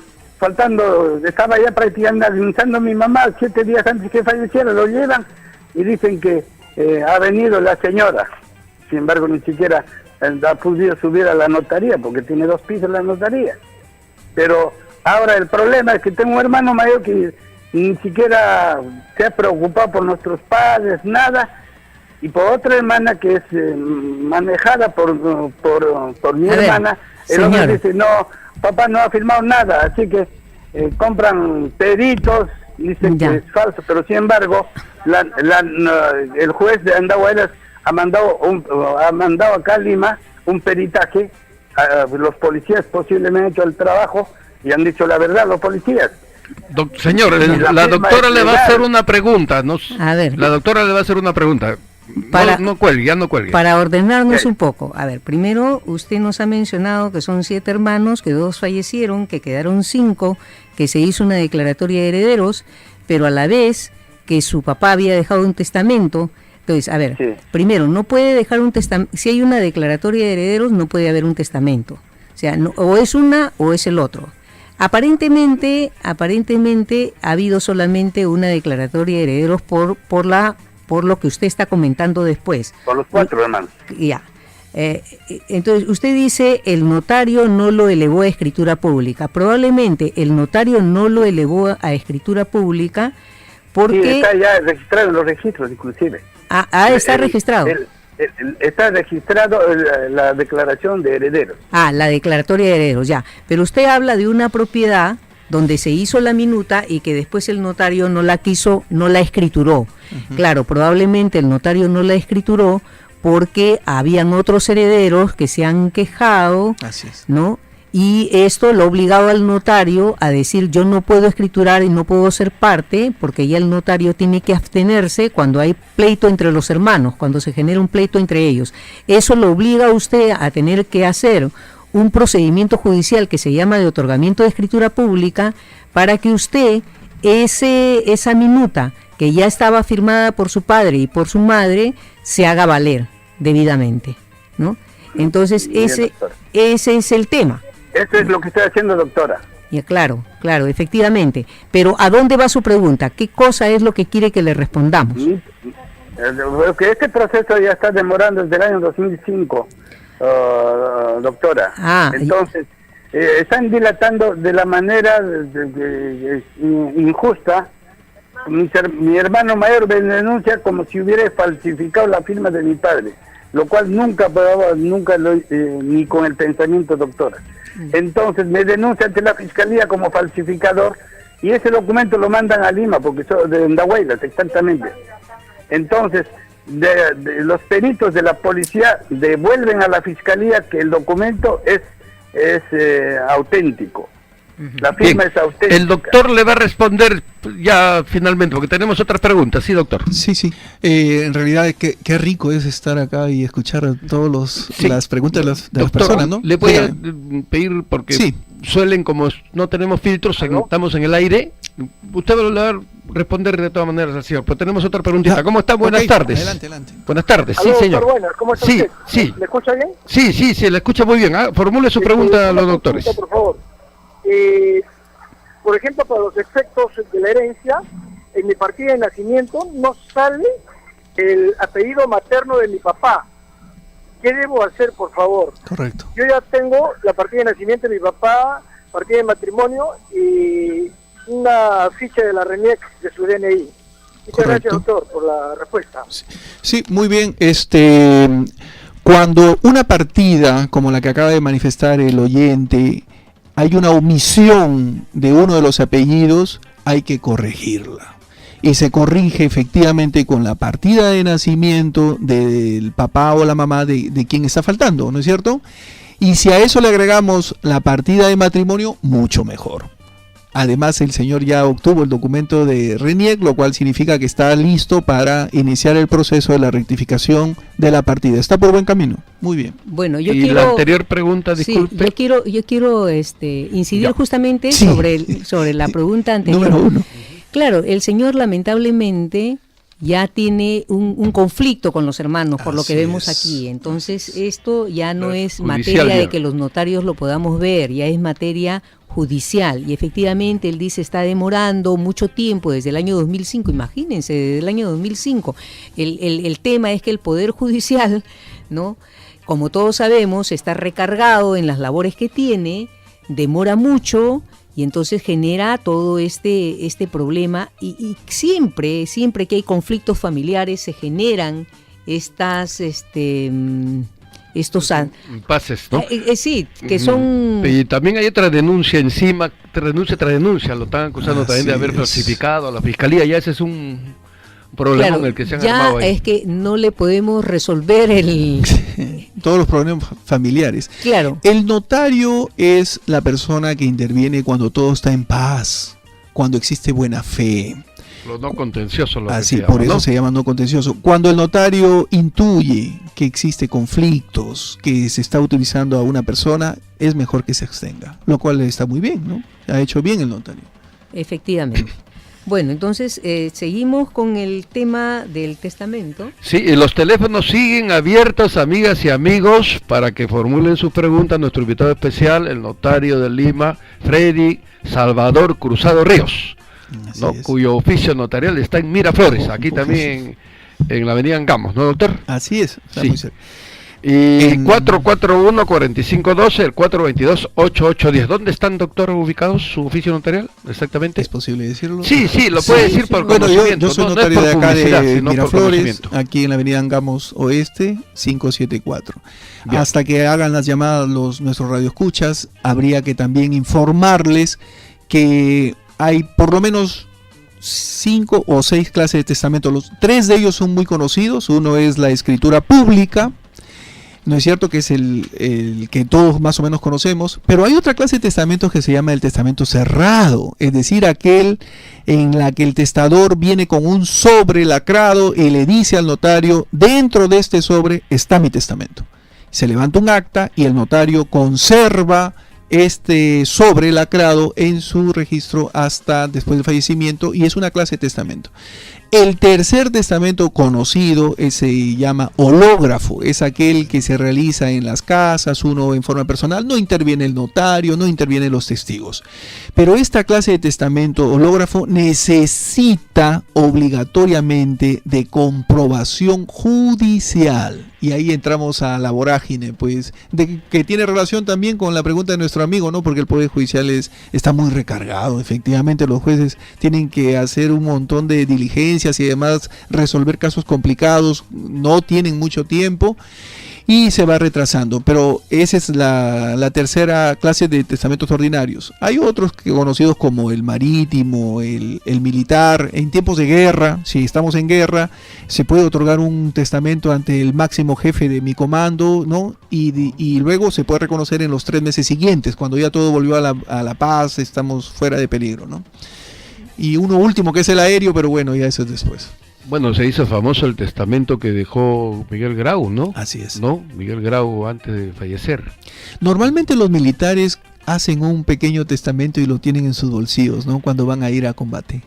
estaba ya practicando, administrando a mi mamá 7 días antes que falleciera, lo llevan y dicen que ha venido la señora. Sin embargo, ni siquiera ha podido subir a la notaría, porque tiene 2 pisos la notaría. Pero ahora el problema es que tengo un hermano mayor que ni siquiera se ha preocupado por nuestros padres, nada, y por otra hermana que es manejada por mi hermana, el hombre dice, no, papá no ha firmado nada, así que compran peritos, dicen que es falso, pero sin embargo el juez de Andahuaylas ha mandado acá a Lima un peritaje, los policías posiblemente han hecho el trabajo y han dicho la verdad los policías. Señor, la doctora le va a hacer una pregunta, a ver, la doctora le va a hacer una pregunta. No cuelgue. Para ordenarnos un poco, a ver, primero usted nos ha mencionado que son 7 hermanos, que 2 fallecieron, que quedaron 5, que se hizo una declaratoria de herederos, pero a la vez que su papá había dejado un testamento. Entonces, a ver, Sí. primero, no puede dejar un testamento. Si hay una declaratoria de herederos, no puede haber un testamento. O sea, o es una o es el otro. Aparentemente ha habido solamente una declaratoria de herederos por lo que usted está comentando después. Por los 4 hermanos. Ya. Entonces, usted dice el notario no lo elevó a escritura pública. Probablemente el notario no lo elevó a escritura pública porque... Sí, está ya registrado en los registros, inclusive. Está registrado. Está registrado la declaración de herederos. La declaratoria de herederos, ya. Pero usted habla de una propiedad donde se hizo la minuta y que después el notario no la escrituró. Uh-huh. Claro, probablemente el notario no la escrituró porque habían otros herederos que se han quejado, Así es, ¿no? Y esto lo ha obligado al notario a decir yo no puedo escriturar y no puedo ser parte, porque ya el notario tiene que abstenerse cuando hay pleito entre los hermanos, cuando se genera un pleito entre ellos. Eso lo obliga a usted a tener que hacer un procedimiento judicial que se llama de otorgamiento de escritura pública para que usted esa minuta que ya estaba firmada por su padre y por su madre se haga valer debidamente, ¿no? Entonces Bien, ese es el tema. Eso es lo que estoy haciendo, doctora. Ya, claro, efectivamente. Pero ¿a dónde va su pregunta? ¿Qué cosa es lo que quiere que le respondamos? Que este proceso ya está demorando desde el año 2005, doctora. Entonces, están dilatando de la manera injusta. Mi hermano mayor me denuncia como si hubiera falsificado la firma de mi padre, lo cual nunca lo ni con el pensamiento, doctora. Entonces me denuncia ante la fiscalía como falsificador y ese documento lo mandan a Lima, porque son de Andahuaylas, exactamente. Entonces, los peritos de la policía devuelven a la fiscalía que el documento es auténtico. La firma es auténtica. El doctor le va a responder ya finalmente, porque tenemos otras preguntas. Sí, doctor. Sí. En realidad, qué rico es estar acá y escuchar todas las preguntas de las personas, ¿no? Le voy a pedir, porque suelen, como no tenemos filtros, estamos en el aire, usted va a responder de todas maneras al señor. Pues tenemos otra preguntita. ¿Cómo está? Buenas tardes. Adelante. Buenas tardes, ¿Aló, sí, señor. Buenas, ¿cómo está usted? ¿Me escucha bien? Sí, se le escucha muy bien. Formule su pregunta a los doctores. Por favor. Por ejemplo, para los efectos de la herencia, en mi partida de nacimiento no sale el apellido materno de mi papá. ¿Qué debo hacer, por favor? Correcto. Yo ya tengo la partida de nacimiento de mi papá, partida de matrimonio y una ficha de la RENIEC de su DNI. Muchas gracias, doctor, por la respuesta. Sí, muy bien. Cuando una partida, como la que acaba de manifestar el oyente, hay una omisión de uno de los apellidos, hay que corregirla. Y se corrige efectivamente con la partida de nacimiento del papá o la mamá de quien está faltando, ¿no es cierto? Y si a eso le agregamos la partida de matrimonio, mucho mejor. Además, el señor ya obtuvo el documento de RENIEC, lo cual significa que está listo para iniciar el proceso de la rectificación de la partida. Está por buen camino. Muy bien. Bueno, la anterior pregunta, disculpe. Sí, yo quiero incidir justamente sobre la pregunta anterior. Número 1. Claro, el señor lamentablemente ya tiene un conflicto con los hermanos, por lo que vemos aquí. Entonces, esto ya no es materia de que los notarios lo podamos ver, ya es materia judicial. Y efectivamente, él dice, está demorando mucho tiempo, desde el año 2005, imagínense, desde el año 2005. El tema es que el Poder Judicial, ¿no?, como todos sabemos, está recargado en las labores que tiene, demora mucho, y entonces genera todo este problema y siempre que hay conflictos familiares se generan estos impases, ¿no? Sí, que son... Y también hay otra denuncia encima, otra denuncia, lo están acusando también de haber falsificado a la fiscalía, ya ese es un problema en el que se han armado ahí. Es que no le podemos resolver todos los problemas familiares. Claro. El notario es la persona que interviene cuando todo está en paz, cuando existe buena fe. Lo no contencioso. Por eso se llama no contencioso. Cuando el notario intuye que existe conflictos, que se está utilizando a una persona, es mejor que se abstenga, lo cual está muy bien, ¿no? Ha hecho bien el notario. Efectivamente. Bueno, entonces seguimos con el tema del testamento. Sí, y los teléfonos siguen abiertos, amigas y amigos, para que formulen sus preguntas a nuestro invitado especial, el notario de Lima, Freddy Salvador Cruzado Ríos, ¿no? Cuyo oficio notarial está en Miraflores, aquí también en la avenida Angamos, ¿no, doctor? Así es, está Sí. muy cerca. Y 441-4512, el 422-8810. ¿Dónde están, doctor, ubicados su oficio notarial? Exactamente. ¿Es posible decirlo? Sí, lo puede decir por Bueno, conocimiento. yo soy no es notario por de acá publicidad, de sino por Miraflores, conocimiento. aquí en la avenida Angamos Oeste, 574. Bien. Hasta que hagan las llamadas nuestros radioescuchas, habría que también informarles que hay por lo menos 5 o 6 clases de testamento. 3 de ellos son muy conocidos. Uno es la escritura pública, ¿no es cierto? Que es el que todos más o menos conocemos. Pero hay otra clase de testamentos que se llama el testamento cerrado, es decir, aquel en la que el testador viene con un sobre lacrado y le dice al notario: dentro de este sobre está mi testamento. Se levanta un acta y el notario conserva este sobre lacrado en su registro hasta después del fallecimiento, y es una clase de testamento. El tercer testamento conocido se llama hológrafo, es aquel que se realiza en las casas, uno en forma personal, no interviene el notario, no intervienen los testigos. Pero esta clase de testamento hológrafo necesita obligatoriamente de comprobación judicial. Y ahí entramos a la vorágine, pues, que tiene relación también con la pregunta de nuestro amigo, ¿no? Porque el Poder Judicial está muy recargado. Efectivamente, los jueces tienen que hacer un montón de diligencias y además resolver casos complicados, no tienen mucho tiempo y se va retrasando. Pero esa es la tercera clase de testamentos ordinarios. Hay otros conocidos como el marítimo, el militar. En tiempos de guerra, si estamos en guerra, se puede otorgar un testamento ante el máximo jefe de mi comando, ¿no? Y luego se puede reconocer en los 3 meses siguientes, cuando ya todo volvió a la paz, estamos fuera de peligro, ¿no? Y uno último que es el aéreo, pero bueno, ya eso es después. Bueno, se hizo famoso el testamento que dejó Miguel Grau, ¿no? Así es. ¿No? Miguel Grau antes de fallecer. Normalmente los militares hacen un pequeño testamento y lo tienen en sus bolsillos, ¿no? Cuando van a ir a combate.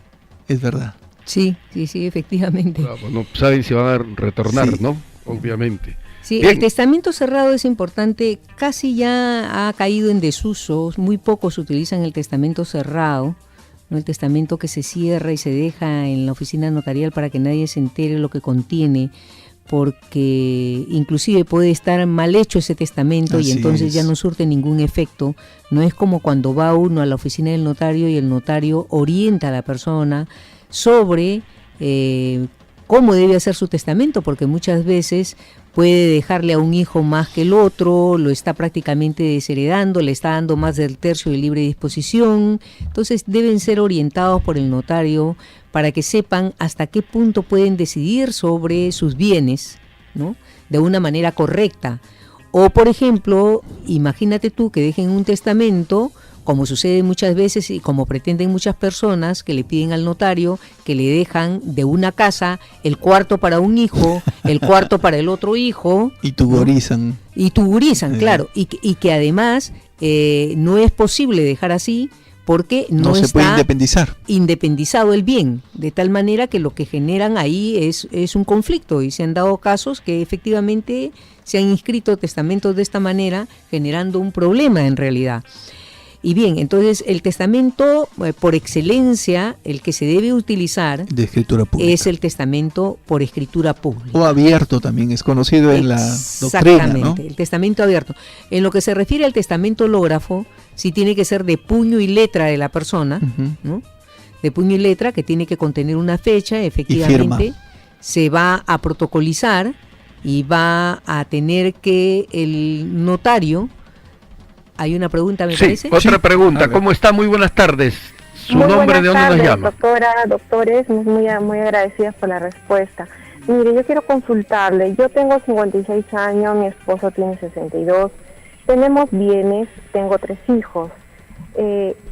Es verdad. Sí, efectivamente. Claro, no saben si van a retornar, Sí. ¿no? Obviamente. Sí, Bien. el testamento cerrado es importante, casi ya ha caído en desuso, muy pocos utilizan el testamento cerrado, ¿no? El testamento que se cierra y se deja en la oficina notarial para que nadie se entere lo que contiene, porque inclusive puede estar mal hecho ese testamento y Así entonces es. ya no surte ningún efecto. No es como cuando va uno a la oficina del notario y el notario orienta a la persona sobre cómo debe hacer su testamento, porque muchas veces puede dejarle a un hijo más que el otro, lo está prácticamente desheredando, le está dando más del tercio de libre disposición. Entonces deben ser orientados por el notario para que sepan hasta qué punto pueden decidir sobre sus bienes, ¿no? De una manera correcta. O, por ejemplo, imagínate tú que dejen un testamento, como sucede muchas veces y como pretenden muchas personas, que le piden al notario que le dejan de una casa el cuarto para un hijo, el cuarto para el otro hijo. Y tuborizan. Y tugurizan, claro. Y que además no es posible dejar así porque no se puede está independizar. el bien, de tal manera que lo que generan ahí es un conflicto, y se han dado casos que efectivamente se han inscrito testamentos de esta manera, generando un problema en realidad. Y bien, entonces el testamento por excelencia, el que se debe utilizar De escritura pública. es el testamento por escritura pública. O abierto también, es conocido en la doctrina, ¿no? Exactamente, el testamento abierto. En lo que se refiere al testamento hológrafo, sí tiene que ser de puño y letra de la persona, Ujú. ¿no? De puño y letra, que tiene que contener una fecha, efectivamente. Se va a protocolizar y va a tener que el notario... Hay una pregunta, me Sí, parece. otra A pregunta. ver. ¿Cómo está? Muy buenas tardes. ¿Su Muy nombre, buenas de dónde tardes, nos llama? Doctora, doctores, muy agradecidas por la respuesta. Mire, yo quiero consultarle. Yo tengo 56 años, mi esposo tiene 62. Tenemos bienes, tengo 3 hijos.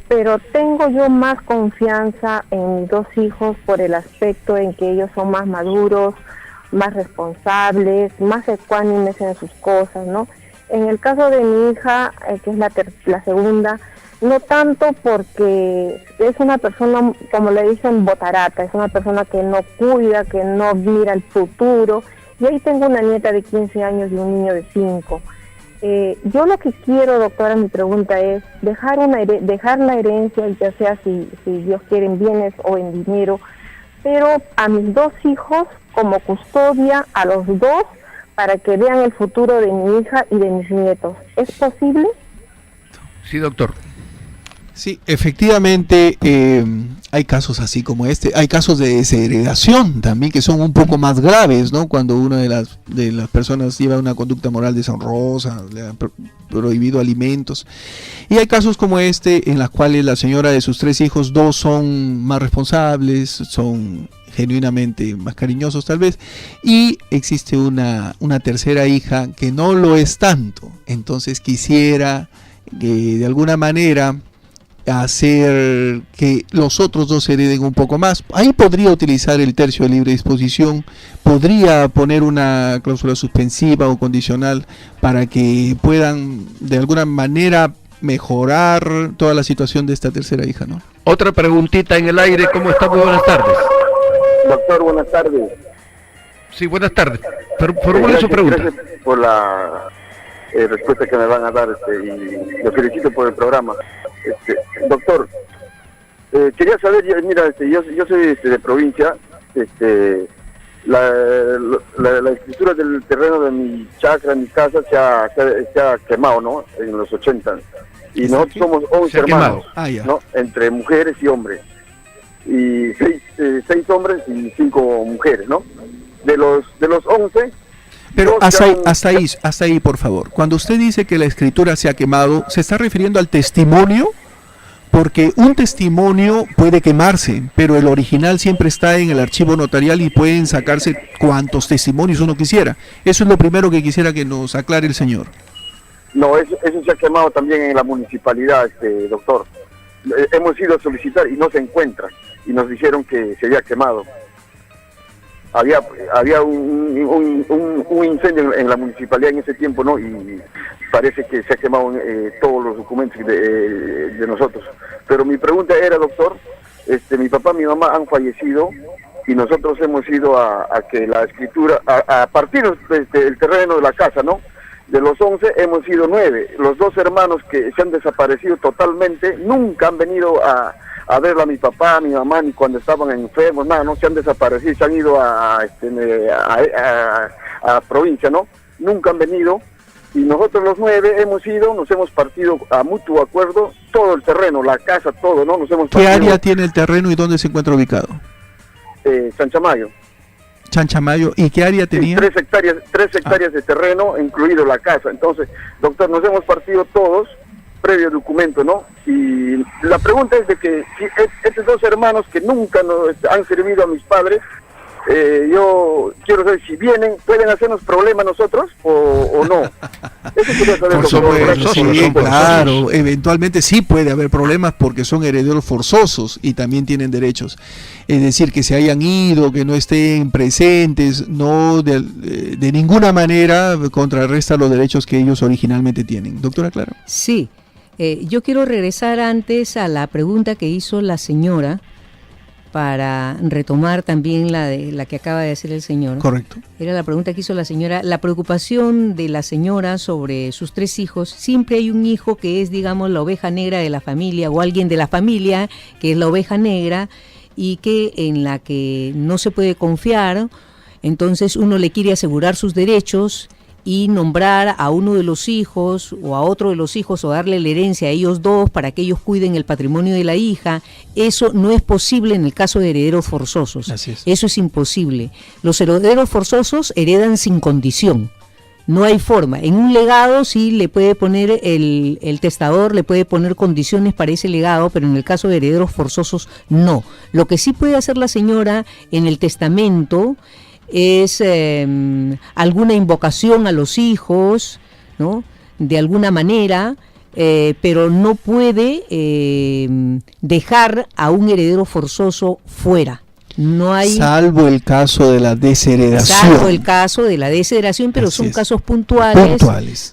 Pero tengo yo más confianza en mis 2 hijos por el aspecto en que ellos son más maduros, más responsables, más ecuánimes en sus cosas, ¿no? En el caso de mi hija, que es la segunda, no tanto porque es una persona, como le dicen, botarata, es una persona que no cuida, que no mira el futuro. Y ahí tengo una nieta de 15 años y un niño de 5. Yo lo que quiero, doctora, mi pregunta es dejar la herencia, ya sea si Dios quiere en bienes o en dinero, pero a mis 2 hijos como custodia, a los 2, para que vean el futuro de mi hija y de mis nietos. ¿Es posible? Sí, doctor. Sí, efectivamente hay casos así como este, hay casos de desheredación también que son un poco más graves, ¿no? Cuando una de las personas lleva una conducta moral deshonrosa, le han prohibido alimentos. Y hay casos como este en los cuales la señora de sus 3 hijos, 2 son más responsables, son genuinamente más cariñosos tal vez, y existe una tercera hija que no lo es tanto. Entonces quisiera que de alguna manera hacer que los otros 2 hereden un poco más. Ahí podría utilizar el tercio de libre disposición, podría poner una cláusula suspensiva o condicional para que puedan de alguna manera mejorar toda la situación de esta tercera hija, ¿no? Otra preguntita en el aire, ¿cómo está? Muy buenas tardes. Doctor, buenas tardes. Sí, buenas tardes. Formule su pregunta. Gracias por la respuesta que me van a dar, y lo felicito por el programa. Doctor, quería saber, mira, yo soy de provincia, la escritura del terreno de mi chacra, mi casa, se ha quemado, ¿no? En los 80. Y nosotros somos 11 hermanos, ¿no? Entre mujeres y hombres. Y 6 hombres y 5 mujeres, ¿no? De los 11... Pero hasta ahí, por favor. Cuando usted dice que la escritura se ha quemado, ¿se está refiriendo al testimonio? Porque un testimonio puede quemarse, pero el original siempre está en el archivo notarial y pueden sacarse cuantos testimonios uno quisiera. Eso es lo primero que quisiera que nos aclare el señor. No, eso se ha quemado también en la municipalidad, doctor. Hemos ido a solicitar y no se encuentra. Y nos dijeron que se había quemado. Había un incendio en la municipalidad en ese tiempo, ¿no? Y parece que se ha quemado todos los documentos de nosotros. Pero mi pregunta era, doctor, mi papá y mi mamá han fallecido y nosotros hemos ido a que la escritura, a partir del terreno de la casa, ¿no? De los 11 hemos ido 9. Los 2 hermanos que se han desaparecido totalmente, nunca han venido a verla a mi papá, a mi mamá, ni cuando estaban enfermos, nada, no se han desaparecido, se han ido a provincia, ¿no? Nunca han venido, y nosotros los 9 hemos ido, nos hemos partido a mutuo acuerdo todo el terreno, la casa, todo, ¿no? Nos hemos partido. ¿Qué área tiene el terreno y dónde se encuentra ubicado? Chanchamayo. Chanchamayo, ¿y qué área tenía? 3 hectáreas de terreno, incluido la casa. Entonces, doctor, nos hemos partido todos, previo documento, ¿no? Y la pregunta es de que si estos 2 hermanos que nunca nos han servido a mis padres, yo quiero saber si vienen, ¿pueden hacernos problema a nosotros o no? Eso quería saber. Por supuesto, sí, claro, eventualmente sí puede haber problemas porque son herederos forzosos y también tienen derechos. Es decir, que se hayan ido, que no estén presentes, no de ninguna manera contrarresta los derechos que ellos originalmente tienen. Doctora Clara. Sí. Yo quiero regresar antes a la pregunta que hizo la señora para retomar también la que acaba de hacer el señor. Correcto. Era la pregunta que hizo la señora. La preocupación de la señora sobre sus 3 hijos. Siempre hay un hijo que es, digamos, la oveja negra de la familia, o alguien de la familia que es la oveja negra y que en la que no se puede confiar. Entonces uno le quiere asegurar sus derechos y nombrar a uno de los hijos o a otro de los hijos o darle la herencia a ellos 2 para que ellos cuiden el patrimonio de la hija. Eso no es posible en el caso de herederos forzosos. Así es. Eso es imposible. Los herederos forzosos heredan sin condición. No hay forma. En un legado sí le puede poner el testador, le puede poner condiciones para ese legado, pero en el caso de herederos forzosos no. Lo que sí puede hacer la señora en el testamento es alguna invocación a los hijos, ¿no? De alguna manera, pero no puede dejar a un heredero forzoso fuera. No hay, salvo el caso de la desheredación. salvo el caso de la desheredación, pero Así son es. casos puntuales,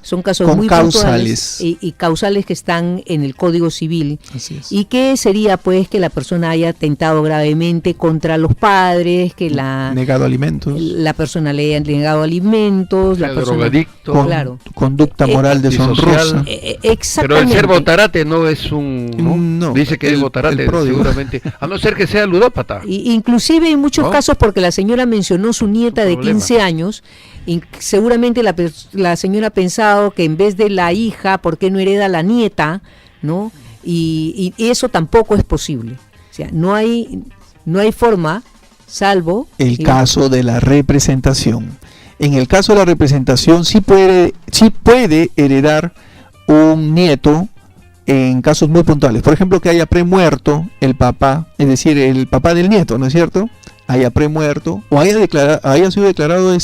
son casos con muy causales. puntuales y causales que están en el Código Civil. Así es. Y que sería pues que la persona haya atentado gravemente contra los padres, que negado alimentos, la persona le haya negado alimentos, la persona, drogadicto, claro, conducta moral deshonrosa. exactamente. Pero el ser botarate no es un... No, dice que es el botarate pródigo. seguramente, a no ser que sea ludópata. Inclusive en muchos ¿No? casos, porque la señora mencionó su nieta de Problema. 15 años, y seguramente la señora ha pensado que en vez de la hija, ¿por qué no hereda la nieta? ¿No? Y eso tampoco es posible. O sea, no hay forma, salvo El caso de la representación. En el caso de la representación sí puede heredar un nieto en casos muy puntuales. Por ejemplo, que haya premuerto el papá, es decir, el papá del nieto, ¿no es cierto? Haya premuerto o haya sido declarado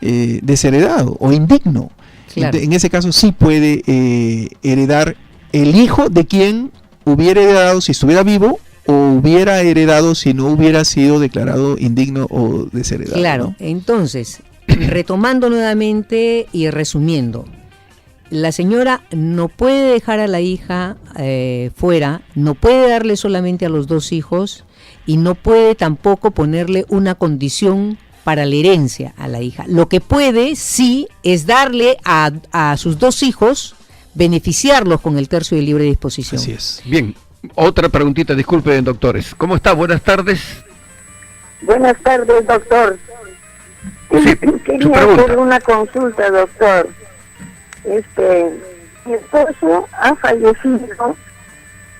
desheredado o indigno. Claro. En ese caso sí puede heredar el hijo de quien hubiera heredado si estuviera vivo, o hubiera heredado si no hubiera sido declarado indigno o desheredado. Claro, ¿no? entonces, retomando nuevamente y resumiendo, la señora no puede dejar a la hija fuera, no puede darle solamente a los 2 hijos y no puede tampoco ponerle una condición para la herencia a la hija. Lo que puede, sí, es darle a sus 2 hijos, beneficiarlos con el tercio de libre disposición. Así es. Bien, otra preguntita, disculpen, doctores. ¿Cómo está? Buenas tardes. Buenas tardes, doctor. Sí, su Quería pregunta. hacer una consulta, doctor. Mi esposo ha fallecido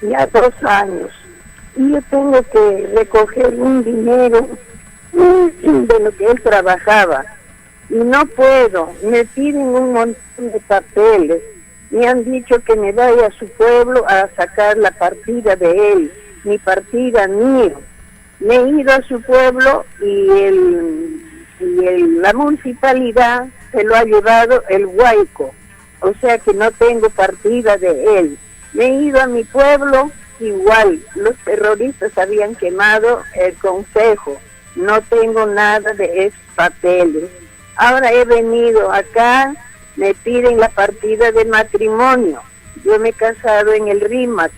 ya 2 años y yo tengo que recoger un dinero de lo que él trabajaba y no puedo, me piden un montón de papeles, me han dicho que me vaya a su pueblo a sacar la partida de él, mi partida mío. Me he ido a su pueblo y la municipalidad se lo ha llevado el huaico, o sea que no tengo partida de él. Me he ido a mi pueblo, igual, los terroristas habían quemado el concejo, no tengo nada de esos papeles. Ahora he venido acá, me piden la partida de matrimonio, yo me he casado en el RIMAC,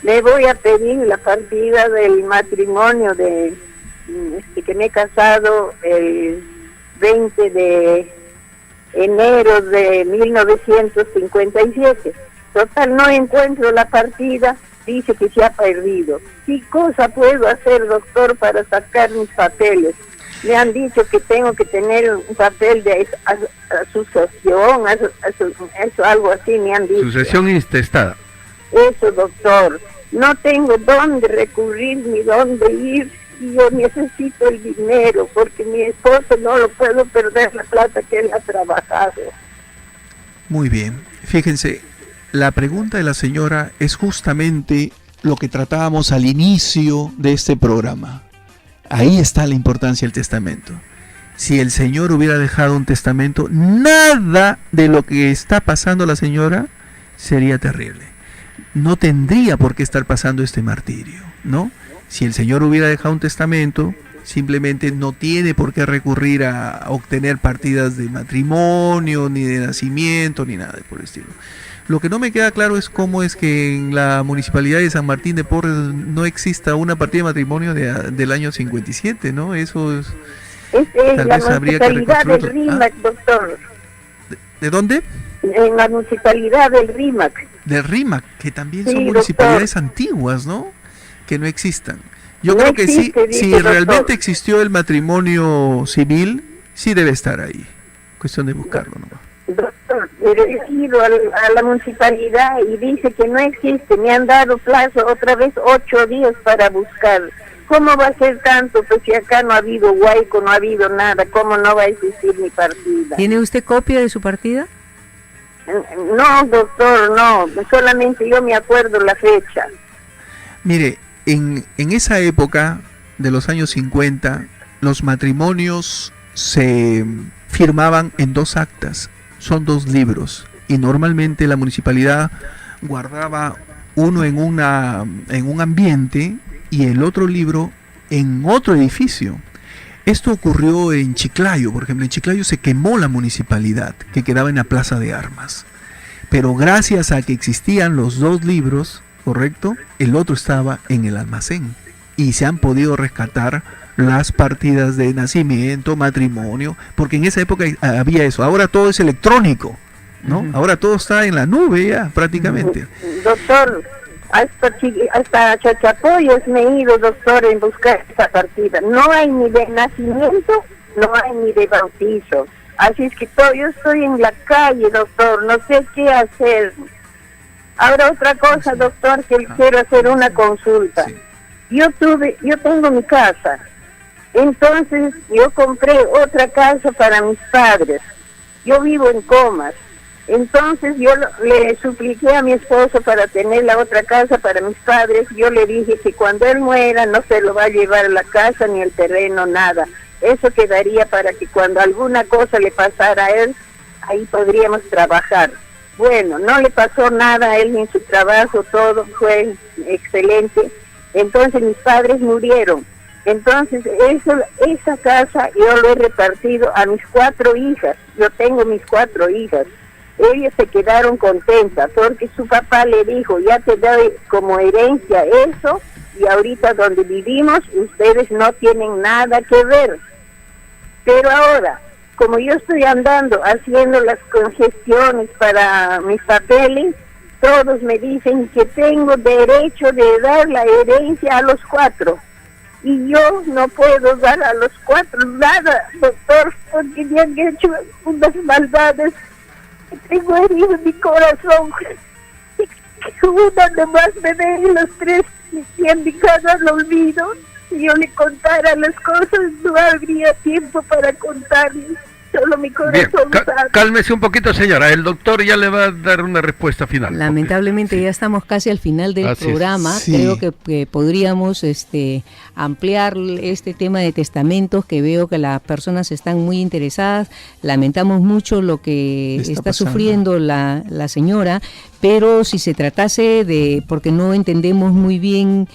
le voy a pedir la partida del matrimonio que me he casado el 20 de enero de 1957. Total, no encuentro la partida, dice que se ha perdido. ¿Qué cosa puedo hacer, doctor, para sacar mis papeles? Me han dicho que tengo que tener un papel de asociación, eso, algo así me han dicho. Sucesión intestada. Eso, doctor. No tengo dónde recurrir ni dónde ir y yo necesito el dinero porque mi esposo no lo puedo perder la plata que él ha trabajado. Muy bien. Fíjense, la pregunta de la señora es justamente lo que tratábamos al inicio de este programa. Ahí está la importancia del testamento. Si el señor hubiera dejado un testamento, nada de lo que está pasando la señora sería terrible. No tendría por qué estar pasando este martirio, ¿no? Si el señor hubiera dejado un testamento, simplemente no tiene por qué recurrir a obtener partidas de matrimonio, ni de nacimiento, ni nada por el estilo. Lo que no me queda claro es cómo es que en la municipalidad de San Martín de Porres no exista una partida de matrimonio del año 57, ¿no? Eso es... Es tal la vez habría que municipalidad del reconstruirlo. RIMAC, doctor. ¿De dónde? En la municipalidad del RIMAC. Del RIMAC, que también Sí, son doctor. municipalidades antiguas, ¿no? Que no existan. Yo No creo que sí, existe, dice si doctor. realmente existió el matrimonio civil, sí debe estar ahí. Cuestión de buscarlo nomás. Doctor, pero he ido a la municipalidad y dice que no existe. Me han dado plazo otra vez 8 días para buscar. ¿Cómo va a ser tanto? Pues si acá no ha habido huaico, no ha habido nada, ¿cómo no va a existir mi partida? ¿Tiene usted copia de su partida? No, doctor, no. Solamente yo me acuerdo la fecha. Mire, en esa época de los años 50, los matrimonios se firmaban en 2 actas, son 2 libros, y normalmente la municipalidad guardaba uno en un ambiente y el otro libro en otro edificio. Esto ocurrió en Chiclayo, por ejemplo. En Chiclayo se quemó la municipalidad, que quedaba en la Plaza de Armas. Pero gracias a que existían los 2 libros, ¿correcto? El otro estaba en el almacén. Y se han podido rescatar las partidas de nacimiento, matrimonio, porque en esa época había eso. Ahora todo es electrónico, ¿no? Ahora todo está en la nube ya, prácticamente. Doctor, hasta Chachapoyas me he ido, doctor, en buscar esa partida. No hay ni de nacimiento, no hay ni de bautizo. Así es que yo estoy en la calle, doctor, no sé qué hacer. Ahora otra cosa, doctor, que quiero hacer una consulta. Sí. Yo tengo mi casa, entonces yo compré otra casa para mis padres. Yo vivo en Comas, entonces yo le supliqué a mi esposo para tener la otra casa para mis padres. Yo le dije que cuando él muera no se lo va a llevar la casa ni el terreno, nada. Eso quedaría para que cuando alguna cosa le pasara a él, ahí podríamos trabajar. Bueno, no le pasó nada a él ni en su trabajo, todo fue excelente. Entonces mis padres murieron. Entonces esa casa yo lo he repartido a mis 4 hijas. Yo tengo mis 4 hijas. Ellas se quedaron contentas porque su papá le dijo, ya te doy como herencia eso, y ahorita donde vivimos ustedes no tienen nada que ver. Pero ahora, como yo estoy andando haciendo las congestiones para mis papeles, todos me dicen que tengo derecho de dar la herencia a los 4. Y yo no puedo dar a los 4 nada, doctor, porque me han hecho unas maldades. Tengo herido en mi corazón. Que una nomás me ve y los 3 y en mi casa lo olvido. Si yo le contara las cosas, no habría tiempo para contarles. Solo mi corazón. Bien, cálmese un poquito, señora. El doctor ya le va a dar una respuesta final. Lamentablemente ya estamos casi al final del programa. Sí. Creo que podríamos ampliar este tema de testamentos, que veo que las personas están muy interesadas. Lamentamos mucho lo que está sufriendo la señora, pero si se tratase porque no entendemos muy bien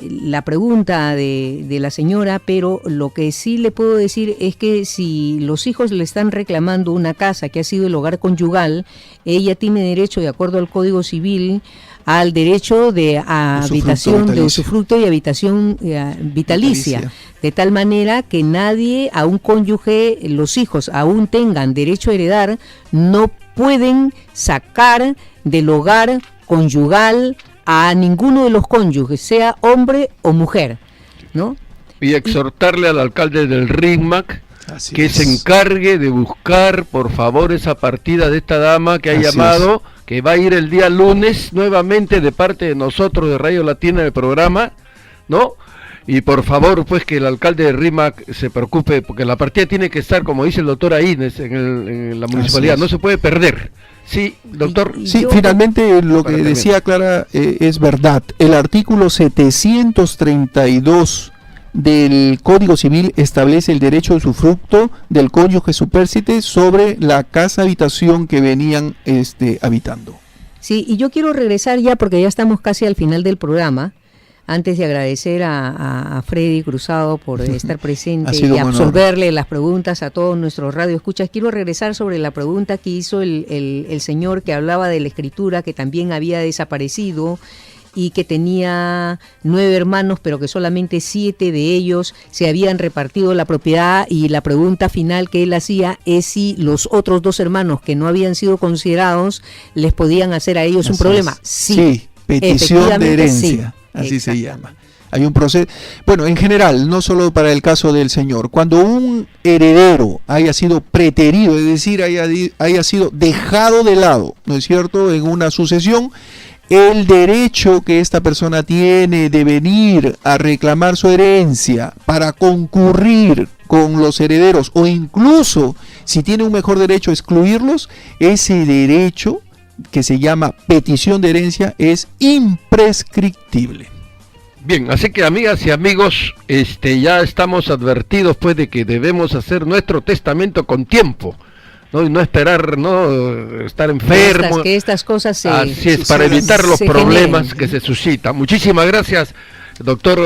la pregunta de la señora, pero lo que sí le puedo decir es que si los hijos le están reclamando una casa que ha sido el hogar conyugal, ella tiene derecho, de acuerdo al Código Civil, al derecho de habitación, de usufructo y habitación vitalicia, de tal manera que nadie, a un cónyuge, los hijos aún tengan derecho a heredar, no pueden sacar del hogar conyugal a ninguno de los cónyuges, sea hombre o mujer, ¿no? Y exhortarle al alcalde del RIMAC que se encargue de buscar, por favor, esa partida de esta dama que ha llamado, que va a ir el día lunes nuevamente de parte de nosotros de Radio Latina del programa, ¿no? Y por favor, pues, que el alcalde de RIMAC se preocupe, porque la partida tiene que estar, como dice el doctor Aínez, en la municipalidad, no se puede perder. Sí, doctor. Sí, finalmente lo que decía Clara es verdad. El artículo 732 del Código Civil establece el derecho de usufructo del cónyuge supérstite sobre la casa habitación que venían habitando. Sí, y yo quiero regresar ya, porque ya estamos casi al final del programa. Antes de agradecer a Freddy Cruzado por estar presente y absolverle las preguntas a todos nuestros radioescuchas, quiero regresar sobre la pregunta que hizo el señor que hablaba de la escritura, que también había desaparecido y que tenía 9 hermanos, pero que solamente 7 de ellos se habían repartido la propiedad, y la pregunta final que él hacía es si los otros 2 hermanos que no habían sido considerados les podían hacer a ellos un problema. Sí, petición de herencia. Sí. Así se llama. Hay un proceso, bueno, en general, no solo para el caso del señor. Cuando un heredero haya sido preterido, es decir, haya sido dejado de lado, ¿no es cierto?, en una sucesión, el derecho que esta persona tiene de venir a reclamar su herencia para concurrir con los herederos, o incluso, si tiene un mejor derecho, excluirlos, ese derecho, que se llama petición de herencia, es imprescriptible. Bien, así que, amigas y amigos, ya estamos advertidos, pues, de que debemos hacer nuestro testamento con tiempo, ¿no? Y no esperar, no estar enfermo. Que estas cosas así es, para evitar los problemas que se suscitan. Muchísimas gracias, Doctor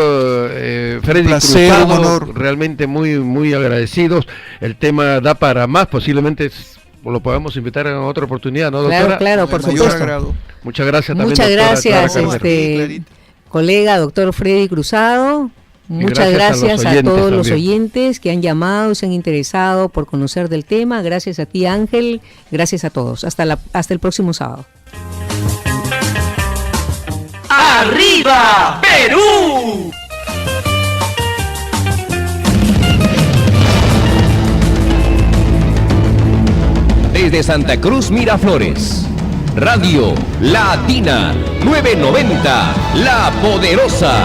Freddy placer, Cruzado, un honor. realmente muy agradecidos. El tema da para más, posiblemente lo podamos invitar en otra oportunidad, ¿no, doctora? Claro, por Mayor supuesto. agrado. Muchas gracias también, Muchas doctora gracias, Clara Carmen. Clarita. colega doctor Freddy Cruzado. Muchas gracias gracias a a, los oyentes todos los también. oyentes que han llamado, se han interesado por conocer del tema. Gracias a ti, Ángel. Gracias a todos. Hasta el próximo sábado. ¡Arriba, Perú! Desde Santa Cruz, Miraflores, Radio Latina 990, La Poderosa.